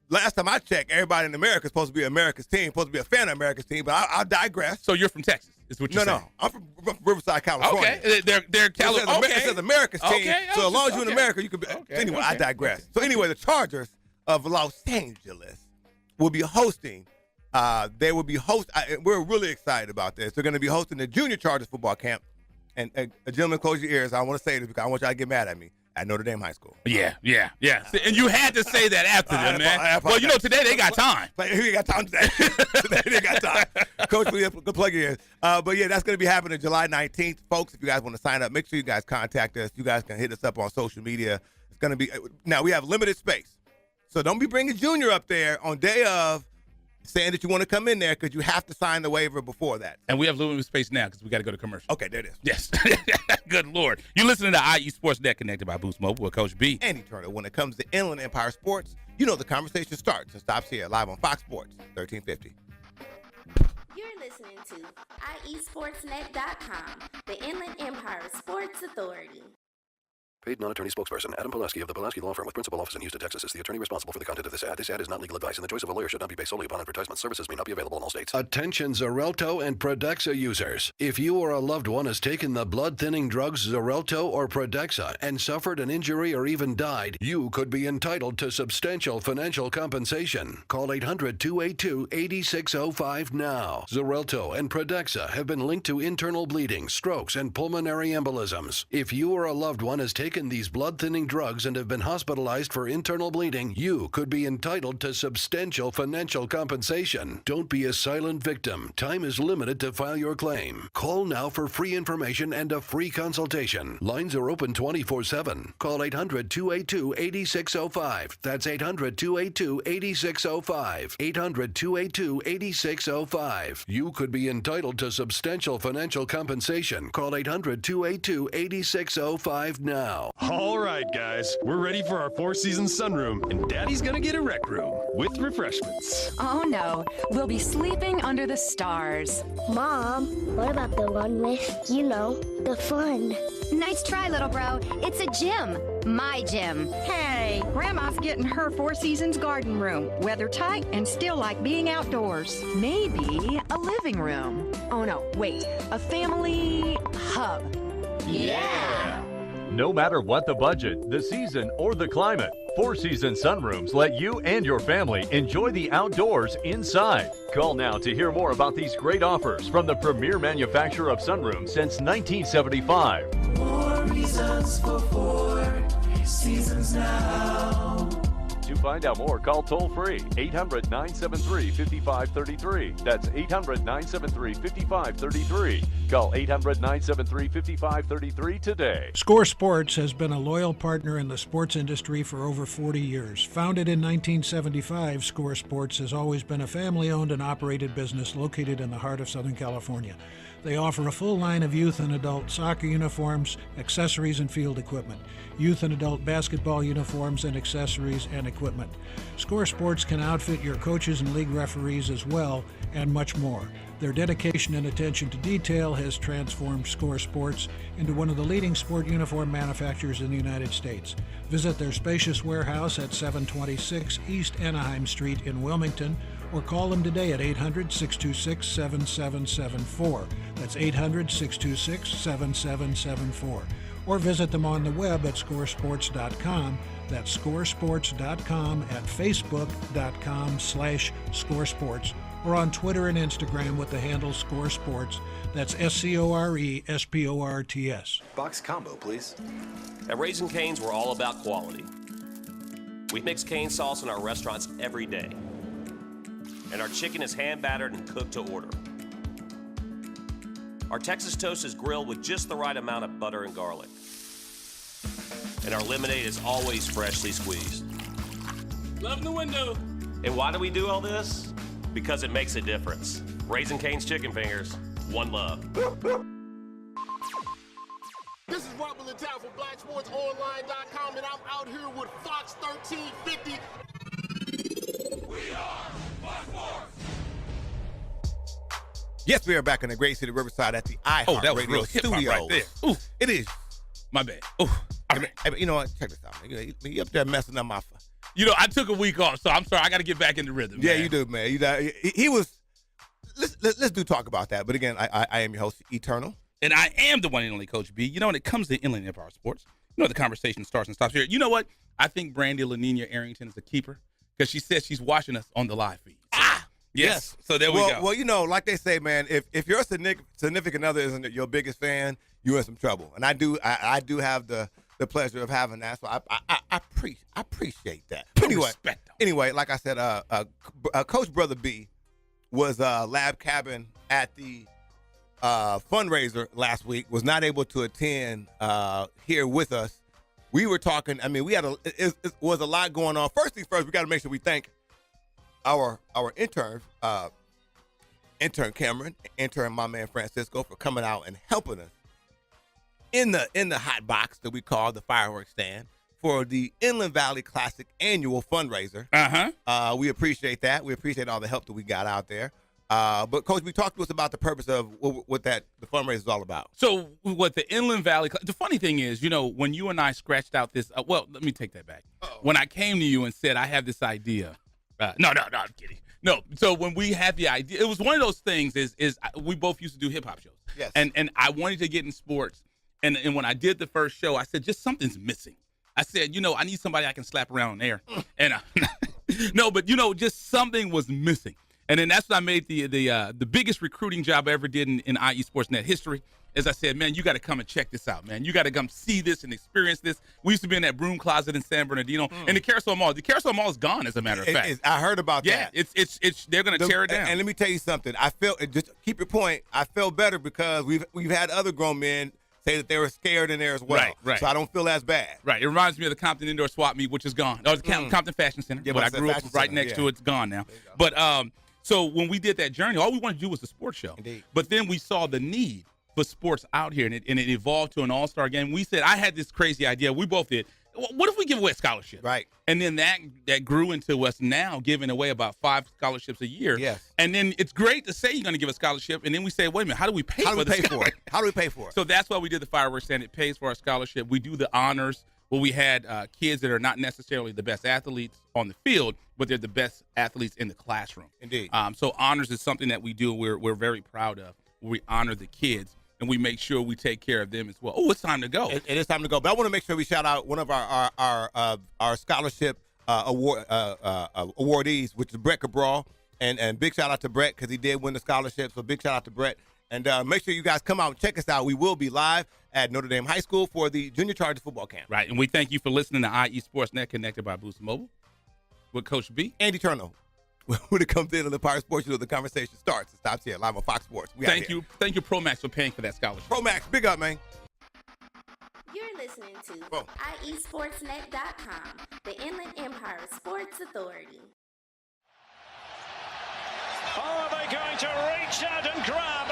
Speaker 3: last time I checked, everybody in America is supposed to be America's team, supposed to be a fan of America's team. But I digress.
Speaker 4: So you're from Texas, is what you're saying?
Speaker 3: No, I'm from Riverside, California.
Speaker 4: Okay, they're California.
Speaker 3: It says America's team. So as long as you're in America, you can be. Anyway, I digress. So anyway, the Chargers of Los Angeles will be hosting. We're really excited about this. They're going to be hosting the Junior Chargers football camp. And a gentleman, close your ears. I want to say this because I want y'all to get mad at me. At Notre Dame High School.
Speaker 4: Yeah. And you had to say that after them, man. Well, today they got time.
Speaker 3: He got time today. Today they got time. Coach, good plug your ears. But yeah, that's going to be happening July 19th. Folks, if you guys want to sign up, make sure you guys contact us. You guys can hit us up on social media. It's going to be, now we have limited space. So don't be bringing Junior up there on day of saying that you want to come in there because you have to sign the waiver before that.
Speaker 4: And we have limited space now because we got to go to commercial.
Speaker 3: Okay, there it is.
Speaker 4: Yes. Good Lord. You're listening to IE Sports Net connected by Boost Mobile with Coach B.
Speaker 3: And Eternal. When it comes to Inland Empire Sports, the conversation starts and stops here live on Fox Sports 1350.
Speaker 5: You're listening to IESportsNet.com, the Inland Empire Sports Authority.
Speaker 6: Paid non-attorney spokesperson Adam Pulaski of the Pulaski Law Firm with principal office in Houston, Texas is the attorney responsible for the content of this ad. This ad is not legal advice, and the choice of a lawyer should not be based solely upon advertisement. Services may not be available in all states. Attention Xarelto and Protexxa users. If you or a loved one has taken the blood-thinning drugs Xarelto or Protexxa and suffered an injury or even died, you could be entitled to substantial financial compensation. Call 800-282-8605 now. Xarelto and Protexxa have been linked to internal bleeding, strokes, and pulmonary embolisms. If you or a loved one has taken taken these blood-thinning drugs and have been hospitalized for internal bleeding, you could be entitled to substantial financial compensation. Don't be a silent victim. Time is limited to file your claim. Call now for free information and a free consultation. Lines are open 24/7. Call 800-282-8605. That's 800-282-8605. 800-282-8605. You could be entitled to substantial financial compensation. Call 800-282-8605 now.
Speaker 7: All right, guys, we're ready for our Four Seasons sunroom, and Daddy's gonna get a rec room with refreshments.
Speaker 8: Oh no, we'll be sleeping under the stars.
Speaker 9: Mom, what about the one with, the fun?
Speaker 10: Nice try, little bro. It's a gym. My gym.
Speaker 11: Hey, Grandma's getting her Four Seasons garden room. Weather tight and still like being outdoors.
Speaker 8: Maybe a living room. Oh no, wait, a family hub.
Speaker 12: Yeah! No matter what the budget, the season, or the climate, Four Seasons sunrooms let you and your family enjoy the outdoors inside. Call now to hear more about these great offers from the premier manufacturer of sunrooms since 1975.
Speaker 13: More reasons for Four Seasons now.
Speaker 12: To find out more, call toll-free 800-973-5533. That's 800-973-5533. Call 800-973-5533 today.
Speaker 14: Score Sports has been a loyal partner in the sports industry for over 40 years. Founded in 1975, Score Sports has always been a family-owned and operated business located in the heart of Southern California. They offer a full line of youth and adult soccer uniforms, accessories, and field equipment, youth and adult basketball uniforms and accessories and equipment. Score Sports can outfit your coaches and league referees as well, and much more. Their dedication and attention to detail has transformed Score Sports into one of the leading sport uniform manufacturers in the United States. Visit their spacious warehouse at 726 East Anaheim Street in Wilmington, or call them today at 800-626-7774. That's 800-626-7774. Or visit them on the web at scoresports.com. That's scoresports.com, at facebook.com/scoresports, or on Twitter and Instagram with the handle ScoreSports. That's ScoreSports.
Speaker 21: Box combo, please.
Speaker 16: At Raising Cane's, we're all about quality. We mix cane sauce in our restaurants every day. And our chicken is hand battered and cooked to order. Our Texas toast is grilled with just the right amount of butter and garlic. And our lemonade is always freshly squeezed.
Speaker 4: Love in the window.
Speaker 16: And why do we do all this? Because it makes a difference. Raising Cane's Chicken Fingers, one love.
Speaker 2: This is Rob in town for BlackSportsOnline.com, and I'm out here with Fox 1350.
Speaker 3: We are Black Sports. Yes, we are back in the great city of Riverside at the iHeart Radio Studios.
Speaker 4: Right there. Ooh,
Speaker 3: it is.
Speaker 4: My bad. Ooh,
Speaker 3: right. You know what? Check this out. You up there messing up my phone.
Speaker 4: You know, I took a week off, so I'm sorry. I got to get back in the rhythm.
Speaker 3: Yeah,
Speaker 4: man.
Speaker 3: you do, man. He was. Let's do talk about that. But again, I am your host, Eternal.
Speaker 4: And I am the one and only Coach B. You know, when it comes to Inland Empire Sports, you know the conversation starts and stops here. You know what? I think Brandy Lanina Arrington is a keeper because she says she's watching us on the live feed. So, yes. So there we go.
Speaker 3: Well, you know, like they say, man, if your significant other isn't your biggest fan, you're in some trouble. And I do have the pleasure of having that. So I appreciate that. Anyway, like I said, Coach Brother B was lab cabin at the fundraiser last week, was not able to attend here with us. We were talking, I mean, it was a lot going on. First things first, we got to make sure we thank our intern Cameron, intern my man Francisco, for coming out and helping us in the hot box that we call the fireworks stand for the Inland Valley Classic annual fundraiser. We appreciate that. We appreciate all the help that we got out there. But Coach, talk to us about the purpose of what the fundraiser is all about.
Speaker 4: So what the Inland Valley, the funny thing is, you know, when you and I scratched out this, well, let me take that back. When I came to you and said, I have this idea. No, I'm kidding. No, so when we had the idea, it was one of those things is we both used to do hip hop shows.
Speaker 3: Yes.
Speaker 4: And I wanted to get in sports. And when I did the first show, I said, just something's missing. I said, you know, I need somebody I can slap around on air. And no, but, you know, just something was missing. And then that's when I made the biggest recruiting job I ever did in IE Sportsnet history. As I said, man, you got to come and check this out, man. You got to come see this and experience this. We used to be in that broom closet in San Bernardino, and the Carousel Mall. The Carousel Mall is gone, as a matter of fact.
Speaker 3: I heard about that.
Speaker 4: Yeah, it's they're going to tear it down.
Speaker 3: And let me tell you something. I felt, just keep your point, I felt better because we've had other grown men say that they were scared in there as well. Right. So I don't feel as bad.
Speaker 4: Right. It reminds me of the Compton Indoor Swap Meet, which is gone. Oh, the Compton Fashion Center.
Speaker 3: Yeah,
Speaker 4: but I grew up right next to it. It's gone now. But so when we did that journey, all we wanted to do was a sports show.
Speaker 3: Indeed.
Speaker 4: But then we saw the need for sports out here, and it evolved to an all-star game. We said, I had this crazy idea. We both did. What if we give away a scholarship?
Speaker 3: Right.
Speaker 4: And then that grew into us now giving away about 5 scholarships a year.
Speaker 3: Yes.
Speaker 4: And then it's great to say you're going to give a scholarship, and then we say, wait a minute, how do we pay for it?
Speaker 3: How do we pay for it?
Speaker 4: So that's why we did the fireworks stand. It pays for our scholarship. We do the honors where we had kids that are not necessarily the best athletes on the field, but they're the best athletes in the classroom.
Speaker 3: Indeed.
Speaker 4: So honors is something that we do. We're very proud of. We honor the kids, and we make sure we take care of them as well. Oh, it's time to go.
Speaker 3: It is time to go. But I want to make sure we shout out one of our scholarship awardees, which is Brett Cabral. And big shout out to Brett because he did win the scholarship. So big shout out to Brett. And make sure you guys come out and check us out. We will be live at Notre Dame High School for the Junior Chargers football camp.
Speaker 4: Right. And we thank you for listening to IE Sportsnet, connected by Boost Mobile with Coach B.
Speaker 3: Andy Turno. When it comes in on the Pirate Sports, the conversation starts and stops here live on Fox Sports.
Speaker 4: Thank you, ProMax, for paying for that scholarship.
Speaker 3: ProMax, big up, man.
Speaker 5: You're listening to IESportsNet.com, the Inland Empire Sports Authority.
Speaker 21: Are they going to reach out and grab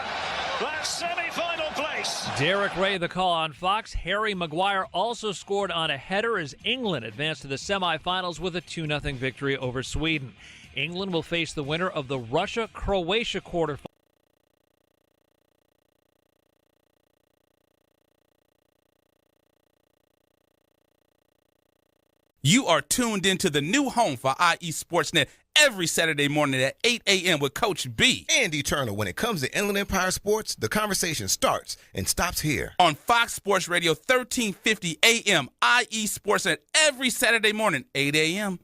Speaker 21: that semi-final place?
Speaker 22: Derek Ray, the call on Fox. Harry Maguire also scored on a header as England advanced to the semifinals with a 2-0 victory over Sweden. England will face the winner of the Russia-Croatia quarterfinal.
Speaker 4: You are tuned into the new home for IE Sportsnet every Saturday morning at 8 a.m. with Coach B.
Speaker 23: Andy Turner. When it comes to Inland Empire Sports, the conversation starts and stops here.
Speaker 4: On Fox Sports Radio, 1350 a.m., IE Sportsnet every Saturday morning, 8 a.m.